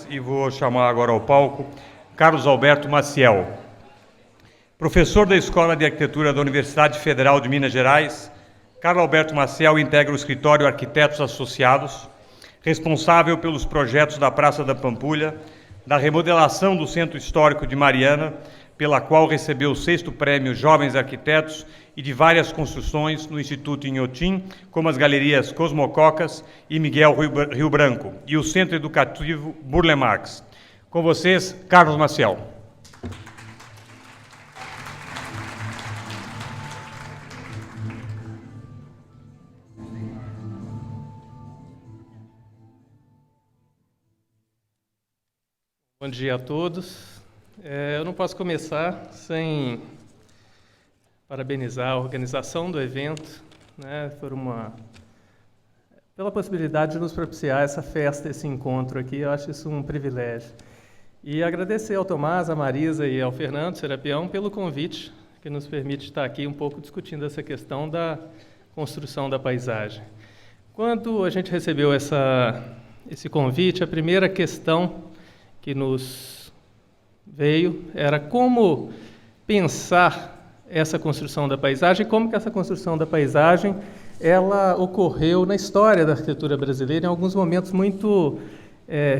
E vou chamar agora ao palco Carlos Alberto Maciel, professor da Escola de Arquitetura da Universidade Federal de Minas Gerais. Carlos Alberto Maciel integra o escritório Arquitetos Associados, responsável pelos projetos da Praça da Pampulha, da remodelação do Centro Histórico de Mariana, pela qual recebeu o 6º Prêmio Jovens Arquitetos, e de várias construções no Instituto Inhotim, como as galerias Cosmococas e Miguel Rio Branco, e o Centro Educativo Burle Marx. Com vocês, Carlos Maciel. Bom dia a todos. Eu não posso começar sem parabenizar a organização do evento, né, pela possibilidade de nos propiciar essa festa, esse encontro aqui. Eu acho isso um privilégio. E agradecer ao Tomás, à Marisa e ao Fernando Serapião pelo convite, que nos permite estar aqui um pouco discutindo essa questão da construção da paisagem. Quando a gente recebeu esse convite, a primeira questão que nos veio era como pensar essa construção da paisagem, como que essa construção da paisagem ela ocorreu na história da arquitetura brasileira em alguns momentos muito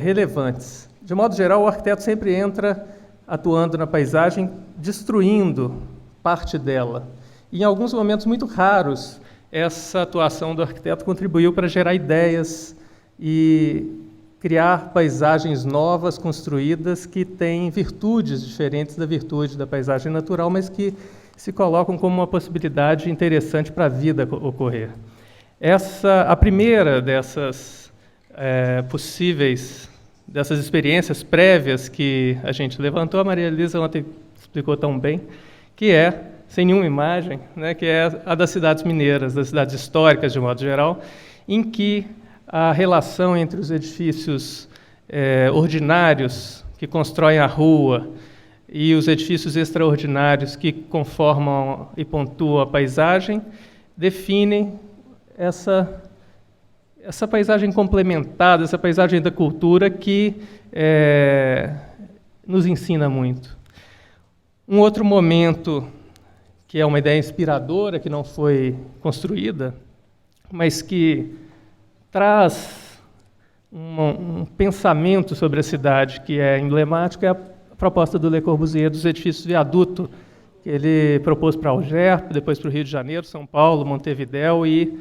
relevantes. De modo geral, o arquiteto sempre entra atuando na paisagem, destruindo parte dela. E em alguns momentos muito raros, essa atuação do arquiteto contribuiu para gerar ideias e criar paisagens novas, construídas, que têm virtudes diferentes da virtude da paisagem natural, mas que se colocam como uma possibilidade interessante para a vida ocorrer. A primeira dessas dessas experiências prévias que a gente levantou, a Maria Elisa ontem explicou tão bem, que é, sem nenhuma imagem, né, que é a das cidades mineiras, das cidades históricas de modo geral, em que a relação entre os edifícios ordinários que constroem a rua e os edifícios extraordinários que conformam e pontuam a paisagem definem essa paisagem complementada, essa paisagem da cultura que nos ensina muito. Um outro momento que é uma ideia inspiradora, que não foi construída, mas que traz um pensamento sobre a cidade que é emblemático, é a proposta do Le Corbusier dos edifícios viaduto, que ele propôs para Algerpe, depois para o Rio de Janeiro, São Paulo, Montevidéu e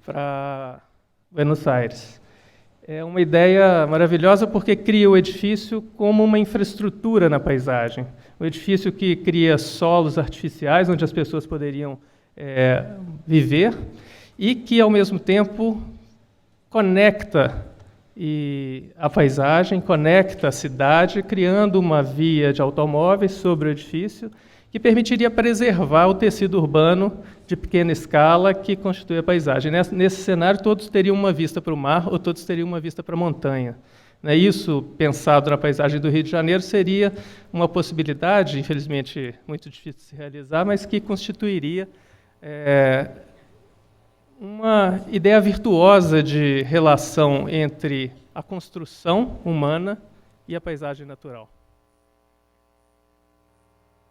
para Buenos Aires. É uma ideia maravilhosa porque cria o edifício como uma infraestrutura na paisagem. Um edifício que cria solos artificiais onde as pessoas poderiam viver e que, ao mesmo tempo, conecta a paisagem, conecta a cidade, criando uma via de automóveis sobre o edifício que permitiria preservar o tecido urbano de pequena escala que constitui a paisagem. Nesse cenário, todos teriam uma vista para o mar ou todos teriam uma vista para a montanha. Isso, pensado na paisagem do Rio de Janeiro, seria uma possibilidade, infelizmente muito difícil de se realizar, mas que constituiria uma ideia virtuosa de relação entre a construção humana e a paisagem natural.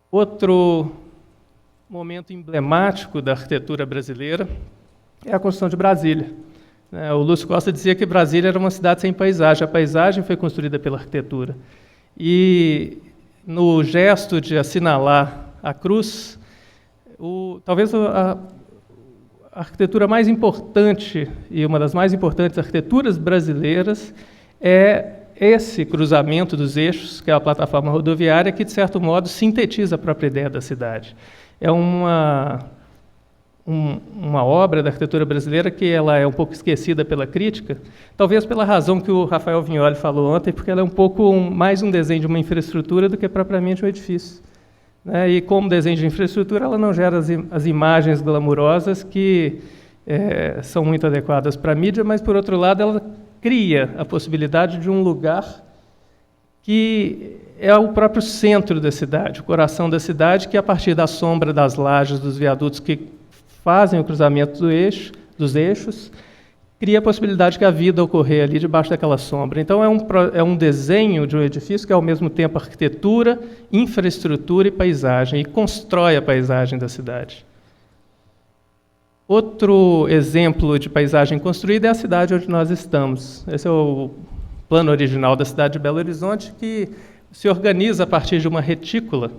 Outro momento emblemático da arquitetura brasileira é a construção de Brasília. O Lúcio Costa dizia que Brasília era uma cidade sem paisagem. A paisagem foi construída pela arquitetura. E, no gesto de assinalar a cruz, talvez a arquitetura mais importante e uma das mais importantes arquiteturas brasileiras é esse cruzamento dos eixos, que é a plataforma rodoviária, que, de certo modo, sintetiza a própria ideia da cidade. É uma obra da arquitetura brasileira que ela é um pouco esquecida pela crítica, talvez pela razão que o Rafael Vignoli falou ontem, porque ela é um pouco mais um desenho de uma infraestrutura do que propriamente um edifício. E como desenho de infraestrutura, ela não gera as imagens glamourosas que são muito adequadas para a mídia, mas, por outro lado, ela cria a possibilidade de um lugar que é o próprio centro da cidade, o coração da cidade, que, a partir da sombra das lajes dos viadutos que fazem o cruzamento dos eixos, cria a possibilidade que a vida ocorrer ali debaixo daquela sombra. Então, é um desenho de um edifício que é, ao mesmo tempo, arquitetura, infraestrutura e paisagem, e constrói a paisagem da cidade. Outro exemplo de paisagem construída é a cidade onde nós estamos. Esse é o plano original da cidade de Belo Horizonte, que se organiza a partir de uma retícula.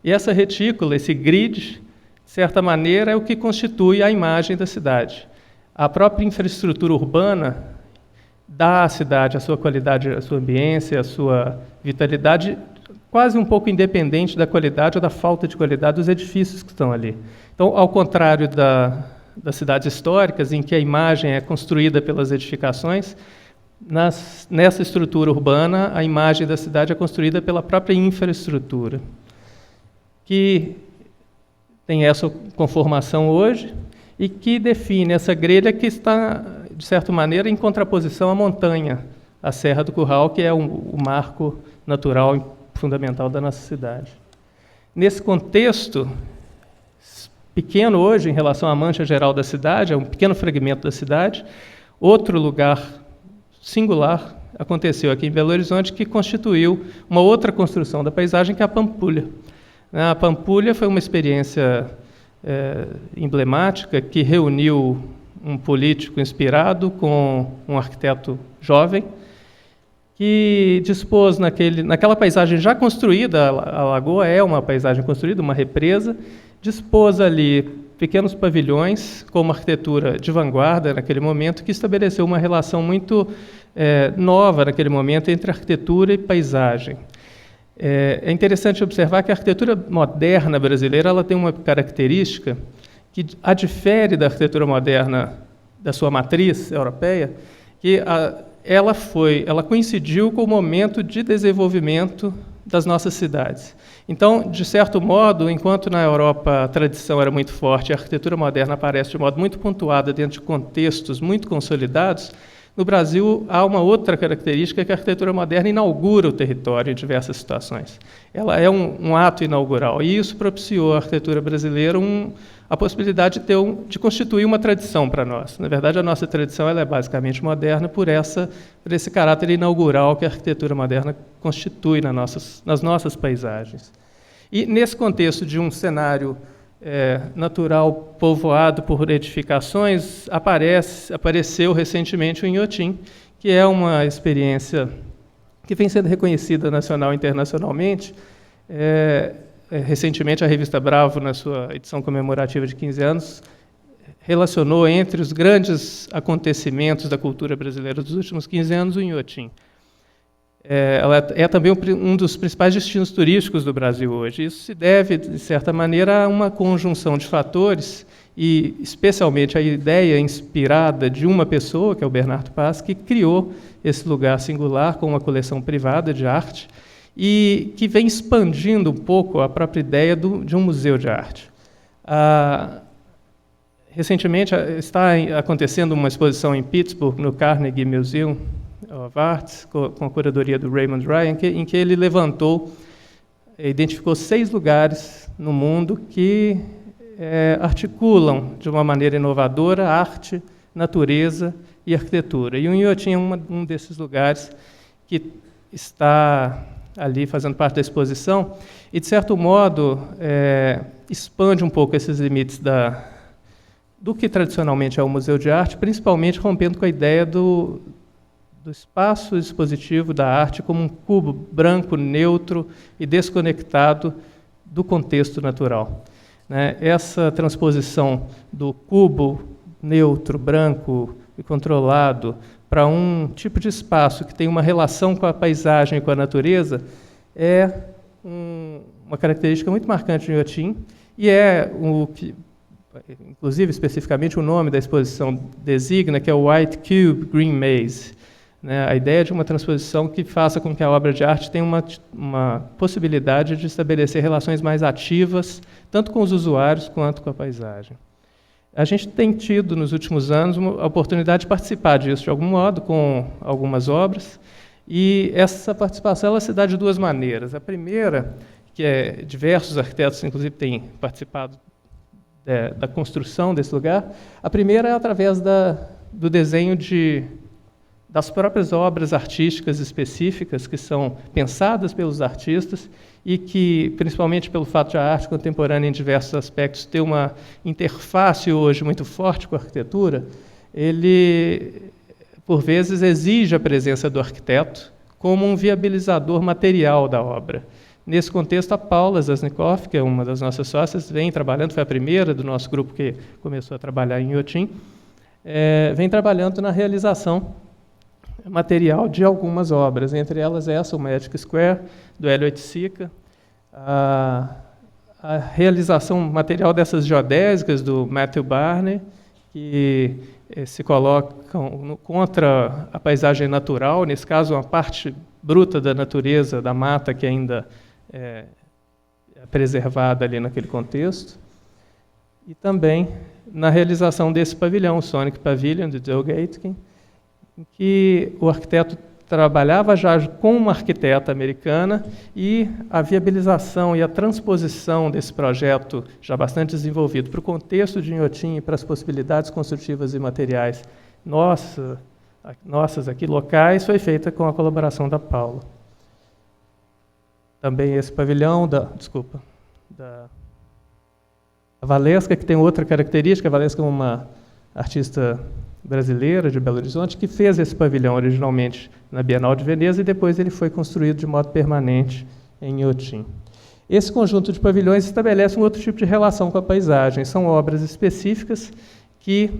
E essa retícula, esse grid, de certa maneira, é o que constitui a imagem da cidade. A própria infraestrutura urbana dá à cidade a sua qualidade, a sua ambiência, a sua vitalidade, quase um pouco independente da qualidade ou da falta de qualidade dos edifícios que estão ali. Então, ao contrário das cidades históricas, em que a imagem é construída pelas edificações, nessa estrutura urbana, a imagem da cidade é construída pela própria infraestrutura, que tem essa conformação hoje e que define essa grelha que está, de certa maneira, em contraposição à montanha, à Serra do Curral, que é o marco natural fundamental da nossa cidade. Nesse contexto, pequeno hoje em relação à mancha geral da cidade, é um pequeno fragmento da cidade, outro lugar singular aconteceu aqui em Belo Horizonte que constituiu uma outra construção da paisagem, que é a Pampulha. A Pampulha foi uma experiência emblemática que reuniu um político inspirado com um arquiteto jovem, que dispôs naquela paisagem já construída, a lagoa é uma paisagem construída, uma represa, dispôs ali pequenos pavilhões com uma arquitetura de vanguarda naquele momento, que estabeleceu uma relação muito nova naquele momento entre arquitetura e paisagem. É interessante observar que a arquitetura moderna brasileira ela tem uma característica que a difere da arquitetura moderna da sua matriz europeia, que ela coincidiu com o momento de desenvolvimento das nossas cidades. Então, de certo modo, enquanto na Europa a tradição era muito forte, a arquitetura moderna aparece de modo muito pontuado dentro de contextos muito consolidados, no Brasil há uma outra característica, que a arquitetura moderna inaugura o território em diversas situações. Ela é um ato inaugural, e isso propiciou à arquitetura brasileira a possibilidade de constituir uma tradição para nós. Na verdade, a nossa tradição ela é basicamente moderna por esse caráter inaugural que a arquitetura moderna constitui nas nossas paisagens. E, nesse contexto de um cenário natural povoado por edificações, apareceu recentemente o Inhotim, que é uma experiência que vem sendo reconhecida nacional e internacionalmente. Recentemente, a revista Bravo, na sua edição comemorativa de 15 anos, relacionou entre os grandes acontecimentos da cultura brasileira dos últimos 15 anos o Inhotim. Ela é também um dos principais destinos turísticos do Brasil hoje. Isso se deve, de certa maneira, a uma conjunção de fatores, e especialmente a ideia inspirada de uma pessoa, que é o Bernardo Paz, que criou esse lugar singular com uma coleção privada de arte e que vem expandindo um pouco a própria ideia de um museu de arte. Recentemente está acontecendo uma exposição em Pittsburgh, no Carnegie Museum of Arts, com a curadoria do Raymond Ryan, em que ele identificou 6 lugares no mundo que articulam de uma maneira inovadora arte, natureza e arquitetura. E o Inhotim é um desses lugares que está ali fazendo parte da exposição e, de certo modo, expande um pouco esses limites do que tradicionalmente é o museu de arte, principalmente rompendo com a ideia do espaço expositivo da arte como um cubo branco, neutro e desconectado do contexto natural. Essa transposição do cubo neutro, branco e controlado para um tipo de espaço que tem uma relação com a paisagem e com a natureza é uma característica muito marcante do Inhotim, e é o que, inclusive, especificamente, o nome da exposição designa, que é o White Cube Green Maze. A ideia de uma transposição que faça com que a obra de arte tenha uma possibilidade de estabelecer relações mais ativas, tanto com os usuários quanto com a paisagem. A gente tem tido, nos últimos anos, a oportunidade de participar disso, de algum modo, com algumas obras, e essa participação ela se dá de 2 maneiras. A primeira, que diversos arquitetos, inclusive, têm participado da construção desse lugar. A primeira é através do desenho das próprias obras artísticas específicas que são pensadas pelos artistas e que, principalmente pelo fato de a arte contemporânea, em diversos aspectos, ter uma interface hoje muito forte com a arquitetura, ele, por vezes, exige a presença do arquiteto como um viabilizador material da obra. Nesse contexto, a Paula Zasnikoff, que é uma das nossas sócias, vem trabalhando, foi a primeira do nosso grupo que começou a trabalhar em Inhotim, vem trabalhando na realização material de algumas obras, entre elas essa, o Magic Square, do Hélio Oiticica, a realização material dessas geodésicas do Matthew Barney, que se colocam contra a paisagem natural, nesse caso, uma parte bruta da natureza, da mata, que ainda é preservada ali naquele contexto. E também na realização desse pavilhão, o Sonic Pavilion, de Doug Aitken, em que o arquiteto trabalhava já com uma arquiteta americana e a viabilização e a transposição desse projeto, já bastante desenvolvido, para o contexto de Inhotim e para as possibilidades construtivas e materiais nossas aqui, locais, foi feita com a colaboração da Paula. Também esse pavilhão da Valesca, que tem outra característica. A Valesca é uma artista brasileira de Belo Horizonte que fez esse pavilhão originalmente na Bienal de Veneza e depois ele foi construído de modo permanente em Inhotim. Esse conjunto de pavilhões estabelece um outro tipo de relação com a paisagem. São obras específicas que,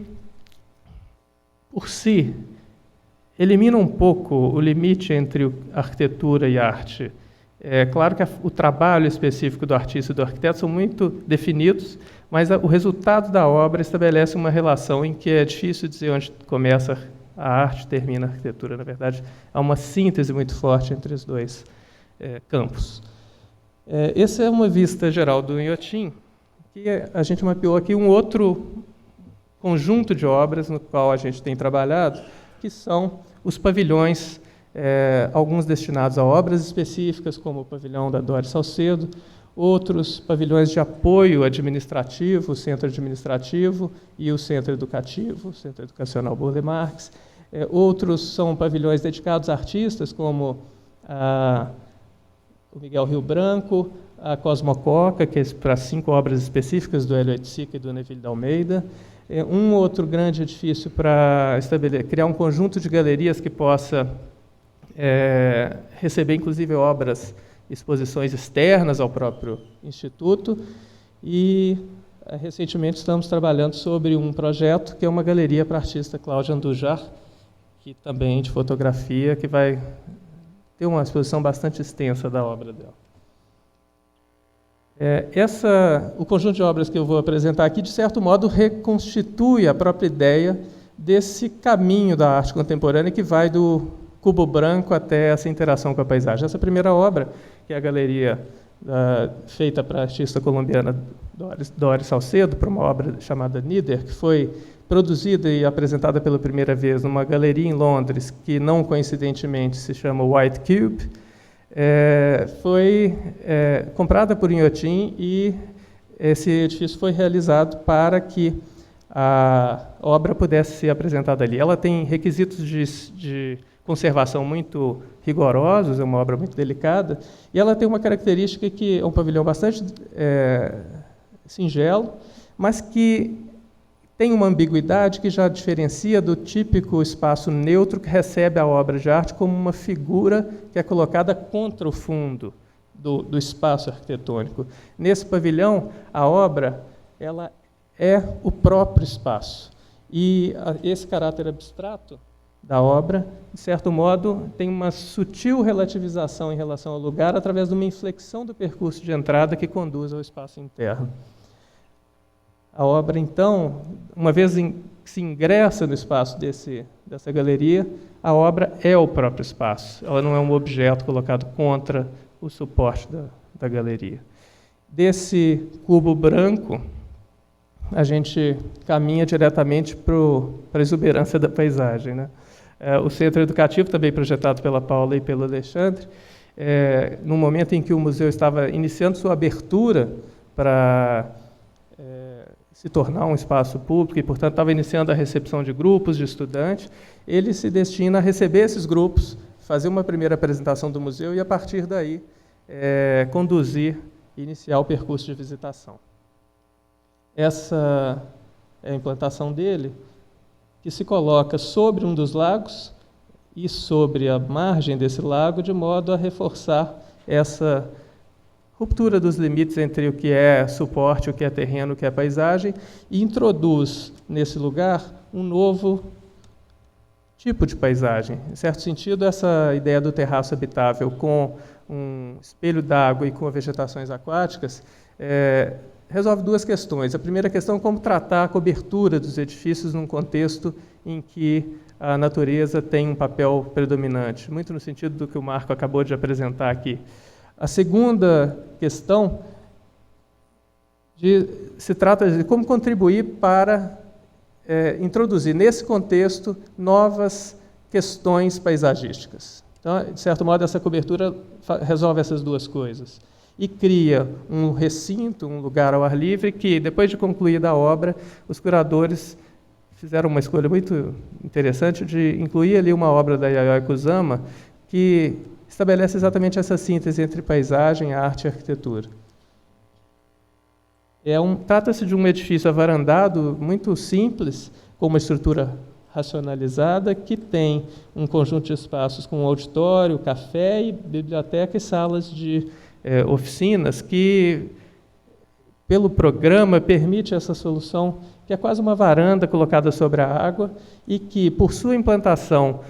por si, eliminam um pouco o limite entre arquitetura e arte. É claro que o trabalho específico do artista e do arquiteto são muito definidos, mas o resultado da obra estabelece uma relação em que é difícil dizer onde começa a arte e termina a arquitetura. Na verdade, há uma síntese muito forte entre os dois campos. Essa é uma vista geral do Inhotim, que a gente mapeou aqui um outro conjunto de obras no qual a gente tem trabalhado, que são os pavilhões, alguns destinados a obras específicas, como o pavilhão da Doris Salcedo, outros pavilhões de apoio administrativo, o Centro Administrativo e o Centro Educativo, o Centro Educacional Burle Marx. Outros são pavilhões dedicados a artistas, como o Miguel Rio Branco, a Cosmococa, que é para 5 obras específicas do Hélio Oiticica e do Neville de Almeida. Um outro grande edifício para criar um conjunto de galerias que possa receber, inclusive, obras, exposições externas ao próprio Instituto. E, recentemente, estamos trabalhando sobre um projeto que é uma galeria para a artista Cláudia Andujar, que também de fotografia, que vai ter uma exposição bastante extensa da obra dela. O conjunto de obras que eu vou apresentar aqui, de certo modo, reconstitui a própria ideia desse caminho da arte contemporânea que vai do cubo branco até essa interação com a paisagem. Essa primeira obra, que é a galeria feita para a artista colombiana Doris Salcedo, para uma obra chamada Nieder, que foi produzida e apresentada pela primeira vez numa galeria em Londres, que não coincidentemente se chama White Cube, foi comprada por Inhotim e esse edifício foi realizado para que a obra pudesse ser apresentada ali. Ela tem requisitos de conservação muito rigorosos, é uma obra muito delicada, e ela tem uma característica que é um pavilhão bastante singelo, mas que tem uma ambiguidade que já diferencia do típico espaço neutro que recebe a obra de arte como uma figura que é colocada contra o fundo do espaço arquitetônico. Nesse pavilhão, a obra ela é o próprio espaço. E esse caráter abstrato da obra, de certo modo, tem uma sutil relativização em relação ao lugar através de uma inflexão do percurso de entrada que conduz ao espaço interno. A obra, então, uma vez que se ingressa no espaço dessa galeria, a obra é o próprio espaço. Ela não é um objeto colocado contra o suporte da galeria. Desse cubo branco, a gente caminha diretamente para a exuberância da paisagem, né? O Centro Educativo, também projetado pela Paula e pelo Alexandre, no momento em que o museu estava iniciando sua abertura para se tornar um espaço público e, portanto, estava iniciando a recepção de grupos de estudantes, ele se destina a receber esses grupos, fazer uma primeira apresentação do museu e, a partir daí, conduzir e iniciar o percurso de visitação. Essa é a implantação dele, que se coloca sobre um dos lagos e sobre a margem desse lago, de modo a reforçar essa ruptura dos limites entre o que é suporte, o que é terreno, o que é paisagem, e introduz nesse lugar um novo tipo de paisagem. Em certo sentido, essa ideia do terraço habitável com um espelho d'água e com vegetações aquáticas resolve duas questões. A primeira questão é como tratar a cobertura dos edifícios num contexto em que a natureza tem um papel predominante, muito no sentido do que o Marco acabou de apresentar aqui. A segunda questão se trata de como contribuir para introduzir nesse contexto novas questões paisagísticas. Então, de certo modo, essa cobertura resolve essas duas coisas. E cria um recinto, um lugar ao ar livre, que, depois de concluída a obra, os curadores fizeram uma escolha muito interessante de incluir ali uma obra da Yayoi Kusama, que estabelece exatamente essa síntese entre paisagem, arte e arquitetura. Trata-se de um edifício avarandado muito simples, com uma estrutura racionalizada, que tem um conjunto de espaços com auditório, café, e biblioteca e salas de oficinas, que, pelo programa, permite essa solução, que é quase uma varanda colocada sobre a água, e que, por sua implantação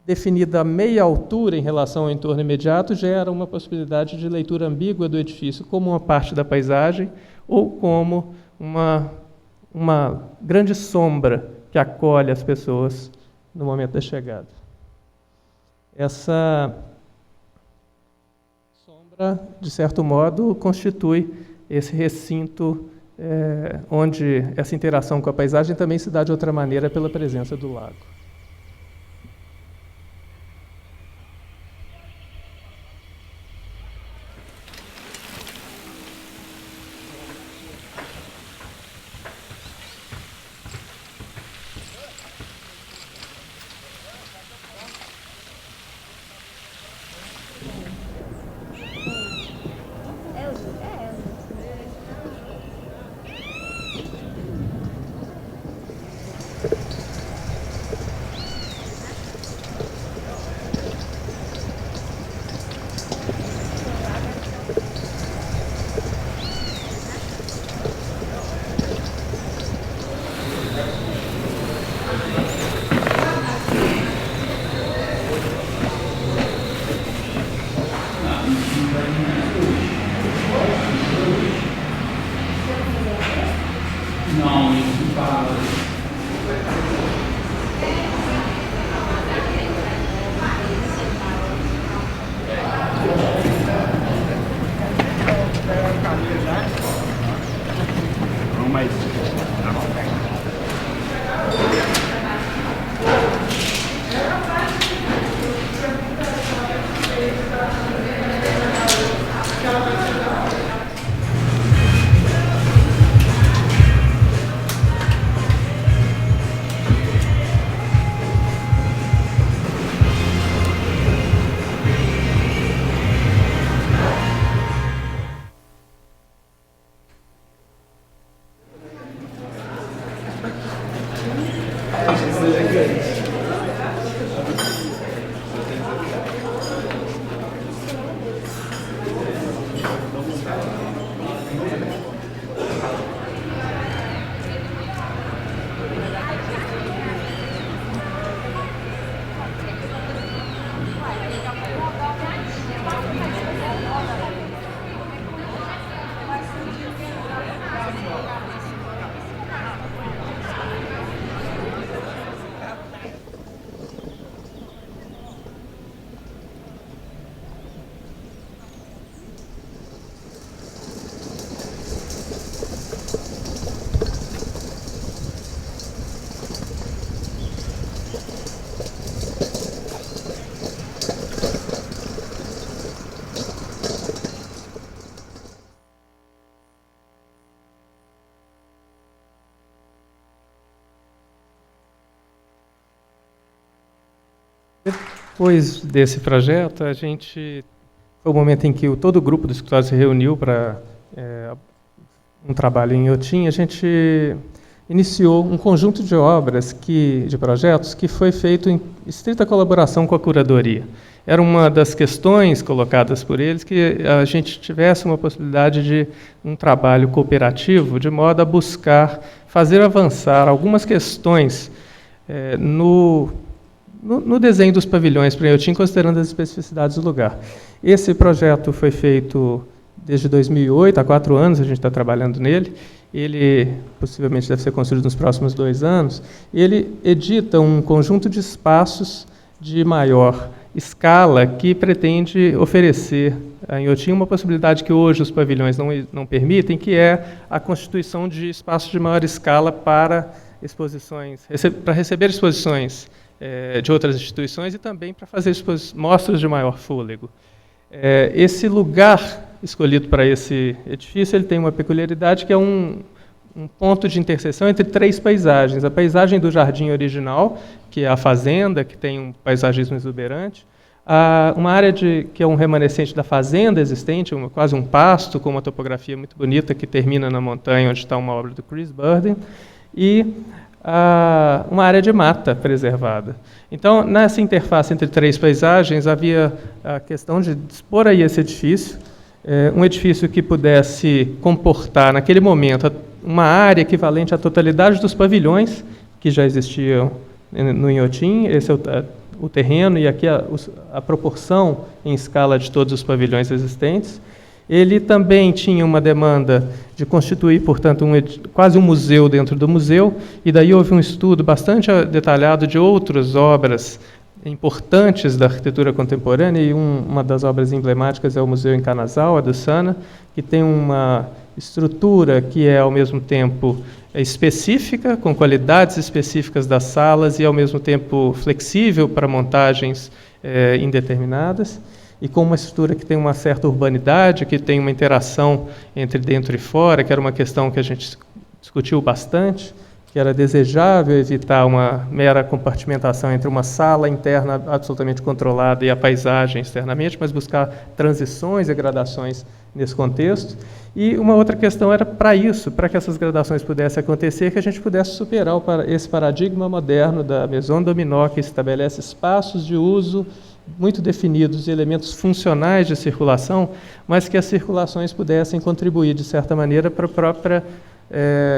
definida a meia altura em relação ao entorno imediato, gera uma possibilidade de leitura ambígua do edifício como uma parte da paisagem ou como uma grande sombra que acolhe as pessoas no momento da chegada. Essa sombra, de certo modo, constitui esse recinto onde essa interação com a paisagem também se dá de outra maneira pela presença do lago. Depois desse projeto, foi o momento em que todo o grupo do escritório se reuniu para um trabalho em Inhotim. A gente iniciou um conjunto de obras, de projetos, que foi feito em estrita colaboração com a curadoria. Era uma das questões colocadas por eles que a gente tivesse uma possibilidade de um trabalho cooperativo, de modo a buscar fazer avançar algumas questões no desenho dos pavilhões para Inhotim, considerando as especificidades do lugar. Esse projeto foi feito desde 2008, há 4 anos a gente está trabalhando nele. Ele possivelmente deve ser construído nos próximos 2 anos. Ele edita um conjunto de espaços de maior escala que pretende oferecer a Inhotim uma possibilidade que hoje os pavilhões não permitem, que é a constituição de espaços de maior escala para exposições, para receber exposições de outras instituições e também para fazer mostras de maior fôlego. Esse lugar escolhido para esse edifício, ele tem uma peculiaridade que é um ponto de interseção entre 3 paisagens. A paisagem do jardim original, que é a fazenda, que tem um paisagismo exuberante, uma área que é um remanescente da fazenda existente, quase um pasto, com uma topografia muito bonita, que termina na montanha, onde está uma obra do Chris Burden, e uma área de mata preservada. Então, nessa interface entre 3 paisagens, havia a questão de dispor aí esse edifício, um edifício que pudesse comportar, naquele momento, uma área equivalente à totalidade dos pavilhões que já existiam no Inhotim. Esse é o terreno e aqui a proporção em escala de todos os pavilhões existentes. Ele também tinha uma demanda de constituir, portanto, quase um museu dentro do museu, e daí houve um estudo bastante detalhado de outras obras importantes da arquitetura contemporânea, e uma das obras emblemáticas é o Museu em Kanazawa, do Sana, que tem uma estrutura que é, ao mesmo tempo, específica, com qualidades específicas das salas, e, ao mesmo tempo, flexível para montagens indeterminadas, e com uma estrutura que tem uma certa urbanidade, que tem uma interação entre dentro e fora, que era uma questão que a gente discutiu bastante, que era desejável evitar uma mera compartimentação entre uma sala interna absolutamente controlada e a paisagem externamente, mas buscar transições e gradações nesse contexto. E uma outra questão era para isso, para que essas gradações pudessem acontecer, que a gente pudesse superar esse paradigma moderno da Maison Dominó, que estabelece espaços de uso muito definidos e elementos funcionais de circulação, mas que as circulações pudessem contribuir, de certa maneira, para a própria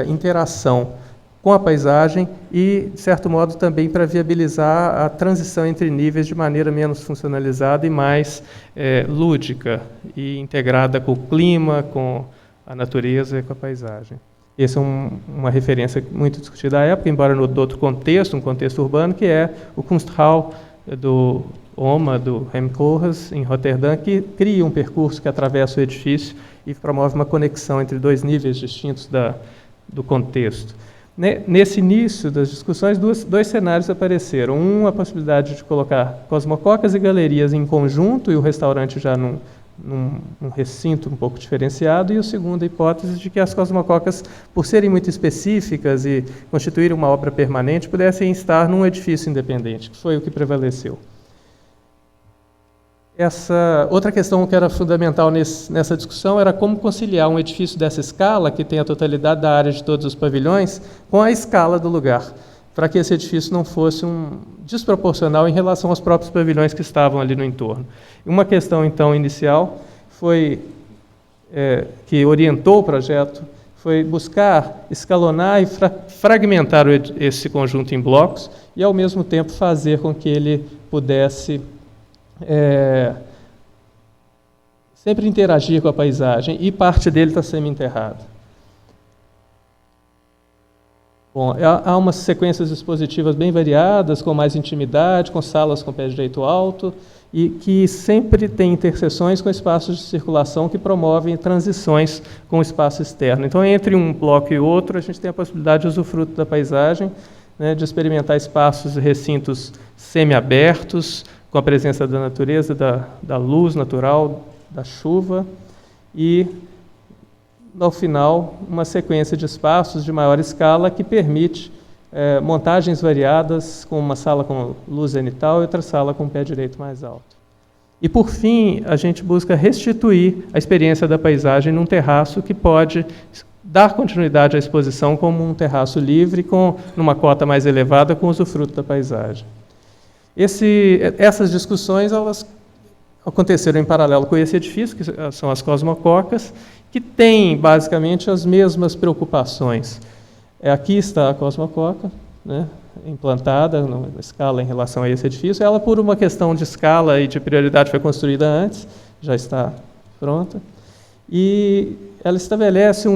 interação com a paisagem e, de certo modo, também para viabilizar a transição entre níveis de maneira menos funcionalizada e mais lúdica e integrada com o clima, com a natureza e com a paisagem. Essa é uma referência muito discutida à época, embora no outro contexto, um contexto urbano, que é o Kunsthal do OMA, do Rem Koolhaas, em Roterdã, que cria um percurso que atravessa o edifício e promove uma conexão entre 2 níveis distintos do contexto. Nesse início das discussões, 2 cenários apareceram. A possibilidade de colocar cosmococas e galerias em conjunto e o restaurante já num recinto um pouco diferenciado, e a segunda hipótese de que as cosmococas, por serem muito específicas e constituírem uma obra permanente, pudessem estar num edifício independente, que foi o que prevaleceu. Essa outra questão que era fundamental nessa discussão era como conciliar um edifício dessa escala, que tem a totalidade da área de todos os pavilhões, com a escala do lugar, para que esse edifício não fosse desproporcional em relação aos próprios pavilhões que estavam ali no entorno. Uma questão, então, inicial que orientou o projeto foi buscar escalonar e fragmentar esse conjunto em blocos e, ao mesmo tempo, fazer com que ele pudesse sempre interagir com a paisagem, e parte dele está semi-enterrado. Bom, há umas sequências expositivas bem variadas, com mais intimidade, com salas com pé direito alto, e que sempre tem interseções com espaços de circulação que promovem transições com o espaço externo. Então, entre um bloco e outro, a gente tem a possibilidade de usufruto da paisagem, né, de experimentar espaços e recintos semi-abertos, com a presença da natureza, da luz natural, da chuva, e, ao final, uma sequência de espaços de maior escala que permite montagens variadas, com uma sala com luz zenital e outra sala com pé direito mais alto. E, por fim, a gente busca restituir a experiência da paisagem num terraço que pode dar continuidade à exposição como um terraço livre, numa cota mais elevada, com usufruto da paisagem. Essas discussões elas aconteceram em paralelo com esse edifício, que são as cosmococas, que têm, basicamente, as mesmas preocupações. Aqui está a cosmococa, né, implantada na escala em relação a esse edifício. Ela, por uma questão de escala e de prioridade, foi construída antes, já está pronta. E ela estabelece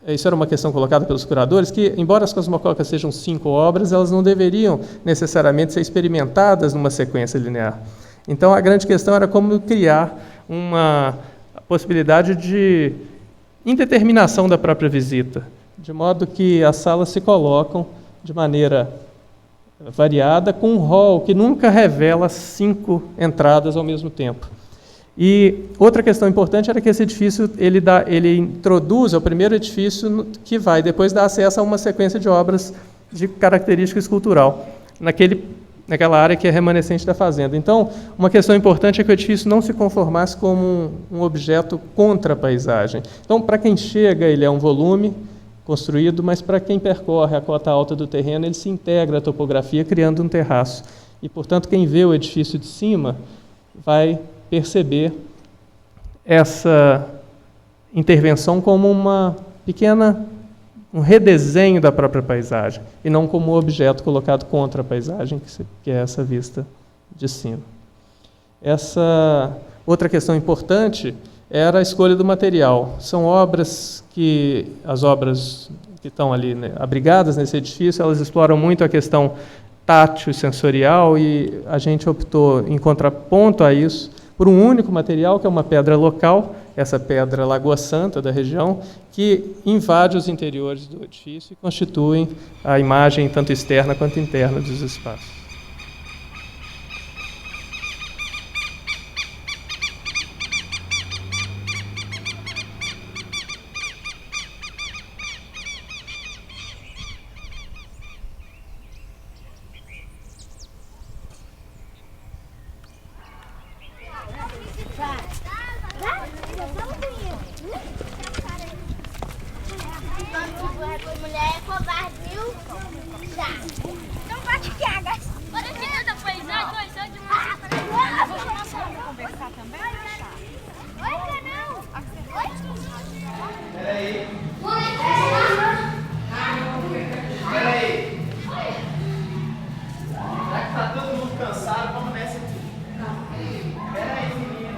isso era uma questão colocada pelos curadores, que, embora as cosmococas sejam 5 obras, elas não deveriam necessariamente ser experimentadas numa sequência linear. Então, a grande questão era como criar uma possibilidade de indeterminação da própria visita, de modo que as salas se colocam de maneira variada, com um hall que nunca revela 5 entradas ao mesmo tempo. E outra questão importante era que esse edifício ele introduz, é o primeiro edifício que vai depois dar acesso a uma sequência de obras de característica escultural, naquela área que é remanescente da fazenda. Então, uma questão importante é que o edifício não se conformasse como um objeto contra a paisagem. Então, para quem chega, ele é um volume construído, mas para quem percorre a cota alta do terreno, ele se integra à topografia, criando um terraço. E, portanto, quem vê o edifício de cima vai perceber essa intervenção como um redesenho da própria paisagem, e não como um objeto colocado contra a paisagem, que é essa vista de cima. Essa outra questão importante era a escolha do material. São as obras que estão ali, né, abrigadas nesse edifício, elas exploram muito a questão tátil e sensorial, e a gente optou, em contraponto a isso, por um único material, que é uma pedra local, essa pedra Lagoa Santa da região, que invade os interiores do edifício e constituem a imagem tanto externa quanto interna dos espaços. Mulher é covarde, viu? Já. Então bate que água. Pode tirar da paisagem, só de uma. Vamos conversar também? Oi, canal. Oi. Peraí. Peraí. Já que tá todo mundo cansado, vamos nessa aqui. Peraí, menino.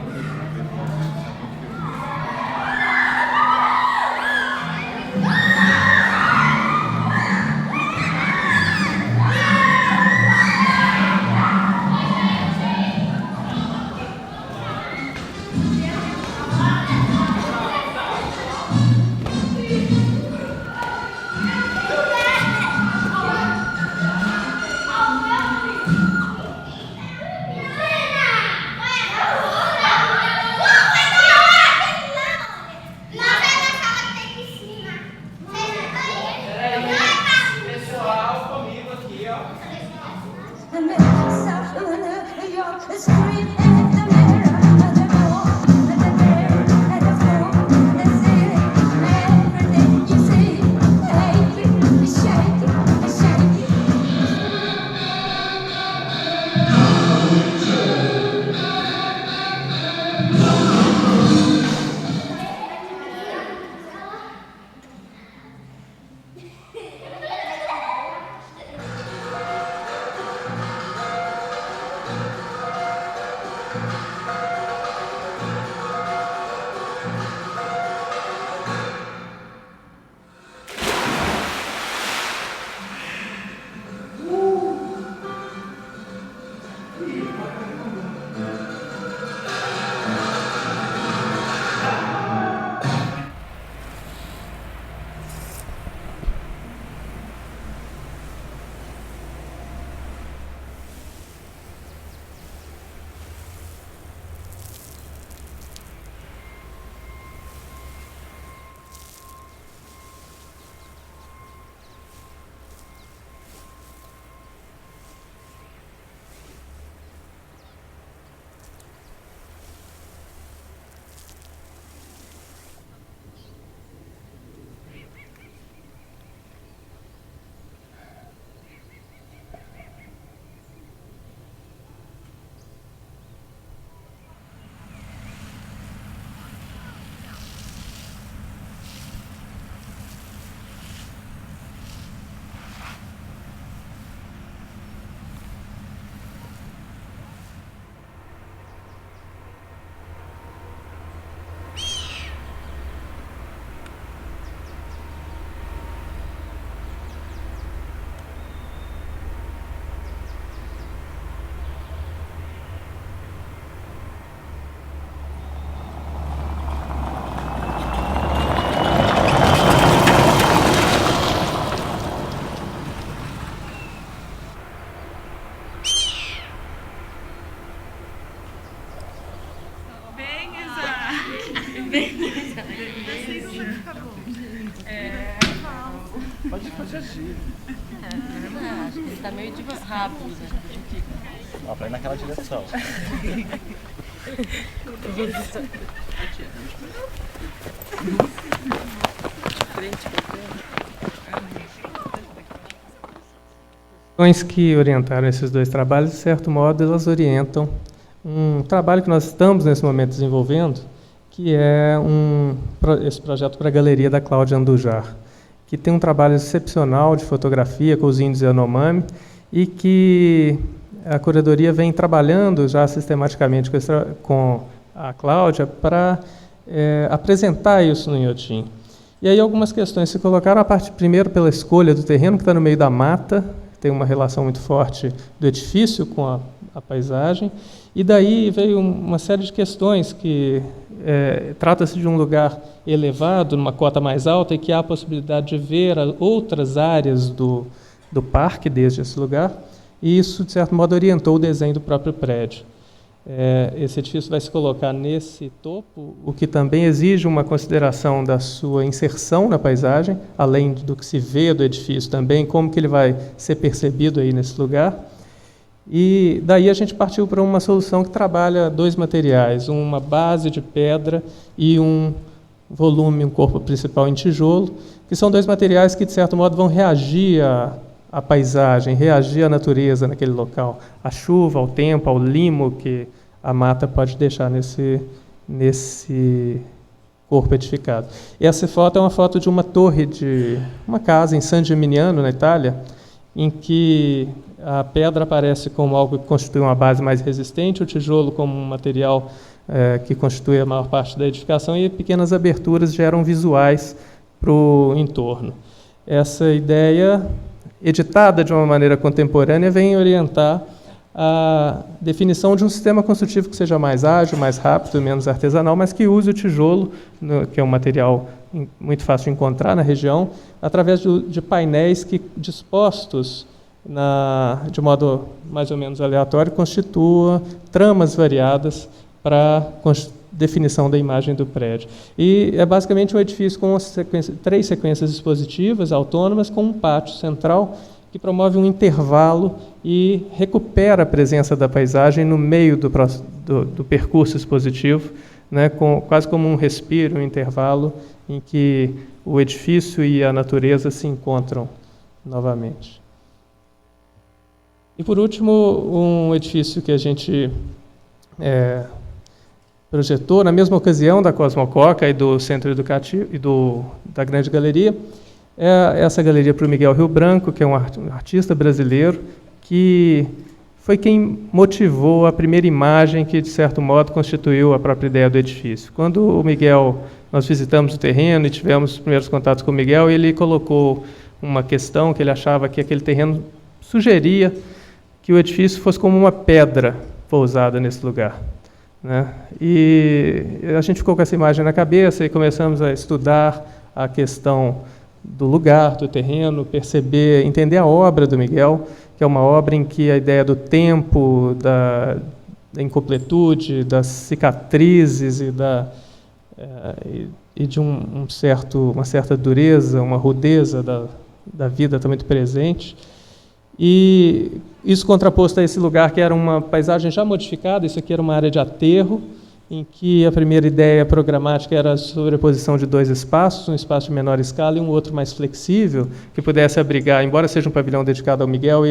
Pode fazer assim. Acho que ele está meio rápido, né? Ó, pra ir naquela direção. As que orientaram esses dois trabalhos, de certo modo, elas orientam um trabalho que nós estamos nesse momento desenvolvendo, que é esse projeto para a Galeria da Cláudia Andujar, que tem um trabalho excepcional de fotografia com os índios Yanomami e que a curadoria vem trabalhando já sistematicamente com a Cláudia para apresentar isso no Inhotim. E aí algumas questões se colocaram, a parte primeiro pela escolha do terreno, que está no meio da mata, tem uma relação muito forte do edifício com a paisagem, e daí veio uma série de questões que trata-se de um lugar elevado, numa cota mais alta, e que há a possibilidade de ver outras áreas do parque desde esse lugar, e isso, de certo modo, orientou o desenho do próprio prédio. Esse edifício vai se colocar nesse topo, o que também exige uma consideração da sua inserção na paisagem, além do que se vê do edifício também, como que ele vai ser percebido aí nesse lugar. E daí a gente partiu para uma solução que trabalha dois materiais, uma base de pedra e um volume, um corpo principal em tijolo, que são dois materiais que, de certo modo, vão reagir à paisagem, reagir à natureza naquele local, à chuva, ao tempo, ao limo que a mata pode deixar nesse corpo edificado. E essa foto é uma foto de uma torre de uma casa em San Gimignano, na Itália, em que a pedra aparece como algo que constitui uma base mais resistente, o tijolo como um material que constitui a maior parte da edificação, e pequenas aberturas geram visuais para o entorno. Essa ideia, editada de uma maneira contemporânea, vem orientar a definição de um sistema construtivo que seja mais ágil, mais rápido, menos artesanal, mas que use o tijolo, que é um material muito fácil de encontrar na região, através de painéis que, dispostos de modo mais ou menos aleatório, constitua tramas variadas para definição da imagem do prédio. E é basicamente um edifício com três sequências expositivas autônomas, com um pátio central que promove um intervalo e recupera a presença da paisagem no meio do percurso expositivo, né, quase como um respiro, um intervalo em que o edifício e a natureza se encontram novamente. E, por último, um edifício que a gente projetou na mesma ocasião da Cosmococa e do Centro Educativo e da Grande Galeria, essa galeria para o Miguel Rio Branco, que é um artista brasileiro, que foi quem motivou a primeira imagem que, de certo modo, constituiu a própria ideia do edifício. Quando nós visitamos o terreno e tivemos os primeiros contatos com o Miguel, ele colocou uma questão que ele achava que aquele terreno sugeria que o edifício fosse como uma pedra pousada nesse lugar, né? E a gente ficou com essa imagem na cabeça e começamos a estudar a questão do lugar, do terreno, entender a obra do Miguel, que é uma obra em que a ideia do tempo, da incompletude, das cicatrizes e de uma certa dureza, uma rudeza da vida está muito presente. E isso contraposto a esse lugar que era uma paisagem já modificada, isso aqui era uma área de aterro, em que a primeira ideia programática era a sobreposição de dois espaços, um espaço de menor escala e um outro mais flexível, que pudesse abrigar, embora seja um pavilhão dedicado ao Miguel,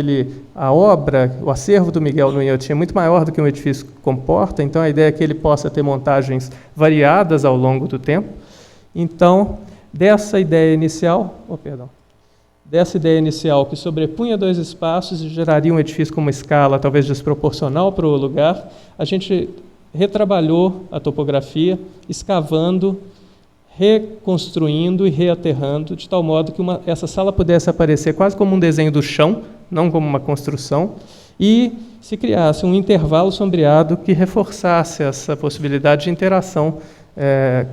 o acervo do Miguel no Inhotim é muito maior do que um edifício comporta, então a ideia é que ele possa ter montagens variadas ao longo do tempo. Então, dessa ideia inicial que sobrepunha dois espaços e geraria um edifício com uma escala talvez desproporcional para o lugar, a gente retrabalhou a topografia, escavando, reconstruindo e reaterrando, de tal modo que essa sala pudesse aparecer quase como um desenho do chão, não como uma construção, e se criasse um intervalo sombreado que reforçasse essa possibilidade de interação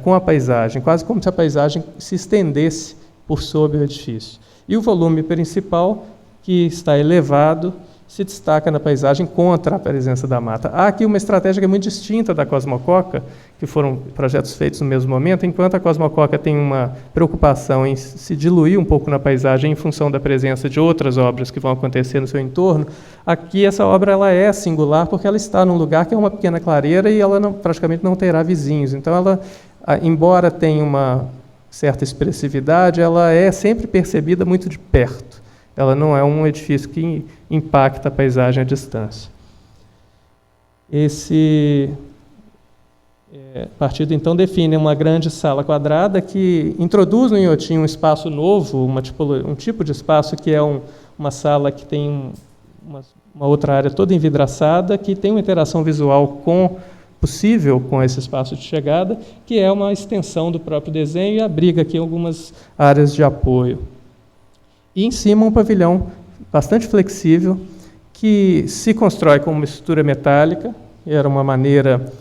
com a paisagem, quase como se a paisagem se estendesse por sobre o edifício. E o volume principal, que está elevado se destaca na paisagem contra a presença da mata. Há aqui uma estratégia que é muito distinta da Cosmococa, que foram projetos feitos no mesmo momento, enquanto a Cosmococa tem uma preocupação em se diluir um pouco na paisagem em função da presença de outras obras que vão acontecer no seu entorno. Aqui essa obra ela é singular porque ela está num lugar que é uma pequena clareira e ela praticamente não terá vizinhos. Então, ela, embora tenha uma certa expressividade, ela é sempre percebida muito de perto. Ela não é um edifício que impacta a paisagem à distância. Esse partido, então, define uma grande sala quadrada que introduz no Inhotim um espaço novo, um tipo de espaço que é uma sala que tem uma outra área toda envidraçada, que tem uma interação visual possível com esse espaço de chegada, que é uma extensão do próprio desenho e abriga aqui algumas áreas de apoio. E em cima um pavilhão bastante flexível, que se constrói com uma estrutura metálica, era uma maneira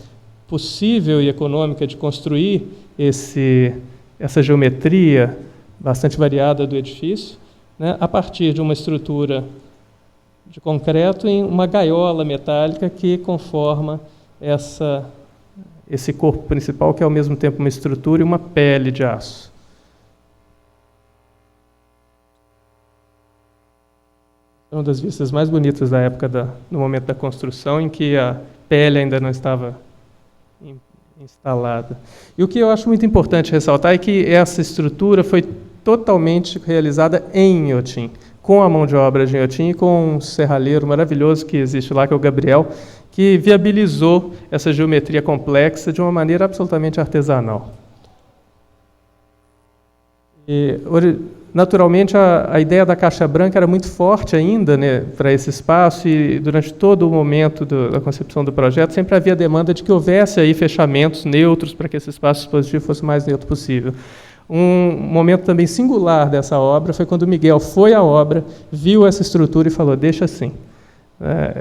possível e econômica de construir essa geometria bastante variada do edifício, né, a partir de uma estrutura de concreto em uma gaiola metálica que conforma esse corpo principal, que é ao mesmo tempo uma estrutura e uma pele de aço. É uma das vistas mais bonitas da época, no momento da construção, em que a pele ainda não estava instalada. E o que eu acho muito importante ressaltar é que essa estrutura foi totalmente realizada em Inhotim, com a mão de obra de Inhotim e com um serralheiro maravilhoso que existe lá, que é o Gabriel, que viabilizou essa geometria complexa de uma maneira absolutamente artesanal. Naturalmente, a ideia da caixa branca era muito forte ainda, né, para esse espaço, e durante todo o momento da concepção do projeto sempre havia demanda de que houvesse aí fechamentos neutros para que esse espaço expositivo fosse o mais neutro possível. Um momento também singular dessa obra foi quando o Miguel foi à obra, viu essa estrutura e falou: deixa assim.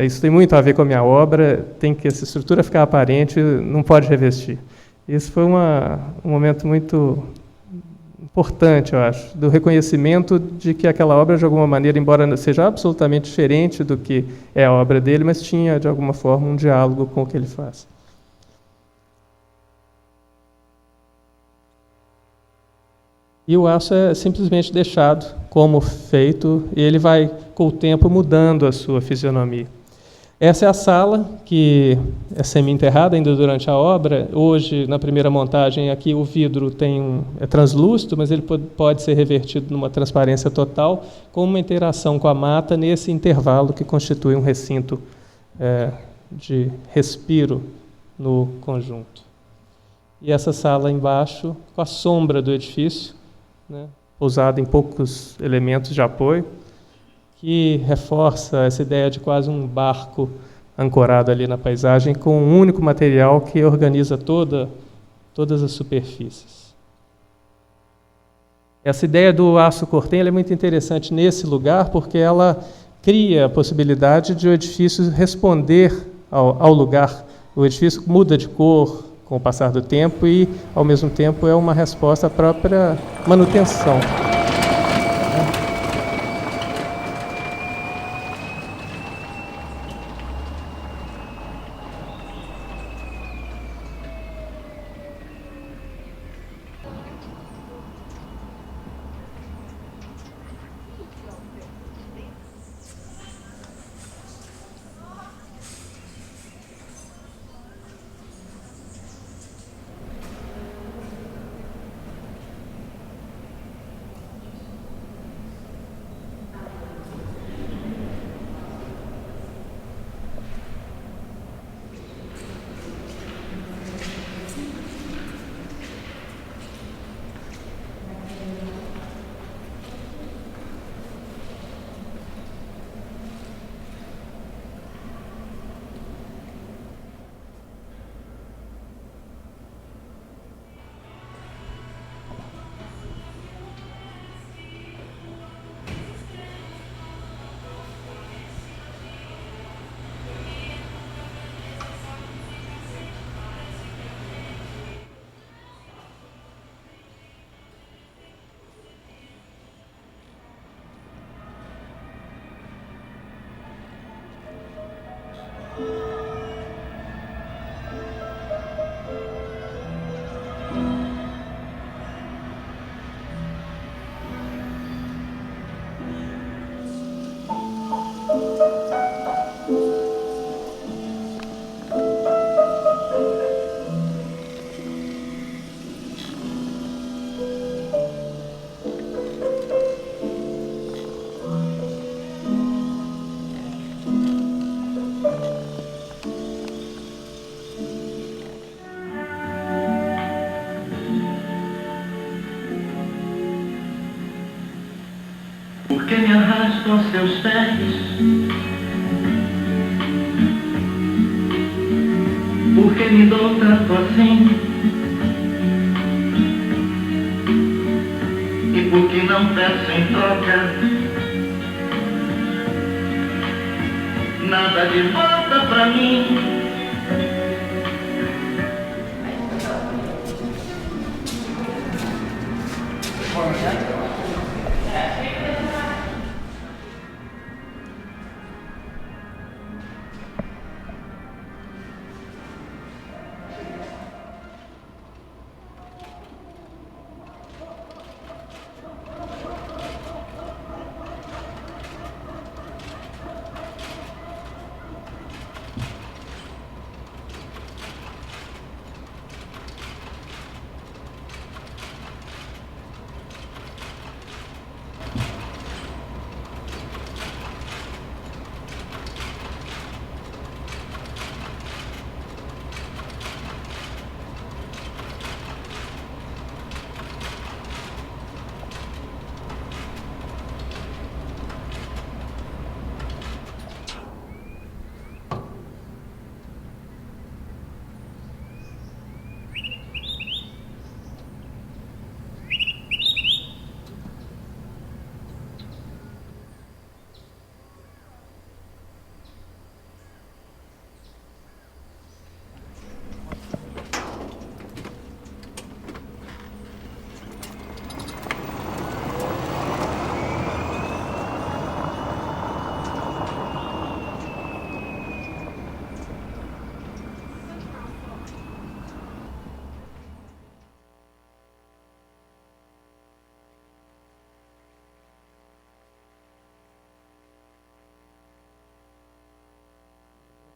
Isso tem muito a ver com a minha obra, tem que essa estrutura ficar aparente, não pode revestir. Isso foi um momento muito importante, eu acho, do reconhecimento de que aquela obra, de alguma maneira, embora seja absolutamente diferente do que é a obra dele, mas tinha, de alguma forma, um diálogo com o que ele faz. E o aço é simplesmente deixado como feito, e ele vai, com o tempo, mudando a sua fisionomia. Essa é a sala, que é semi-enterrada ainda durante a obra. Hoje, na primeira montagem, aqui o vidro é translúcido, mas ele pode ser revertido numa transparência total, com uma interação com a mata nesse intervalo que constitui um recinto de respiro no conjunto. E essa sala embaixo, com a sombra do edifício, né, pousada em poucos elementos de apoio, que reforça essa ideia de quase um barco ancorado ali na paisagem, com um único material que organiza todas as superfícies. Essa ideia do aço cortem é muito interessante nesse lugar, porque ela cria a possibilidade de o edifício responder ao lugar. O edifício muda de cor com o passar do tempo e, ao mesmo tempo, é uma resposta à própria manutenção. Porque me arrastam seus pés, porque me dou tanto assim, e porque não peço em troca nada de volta pra mim.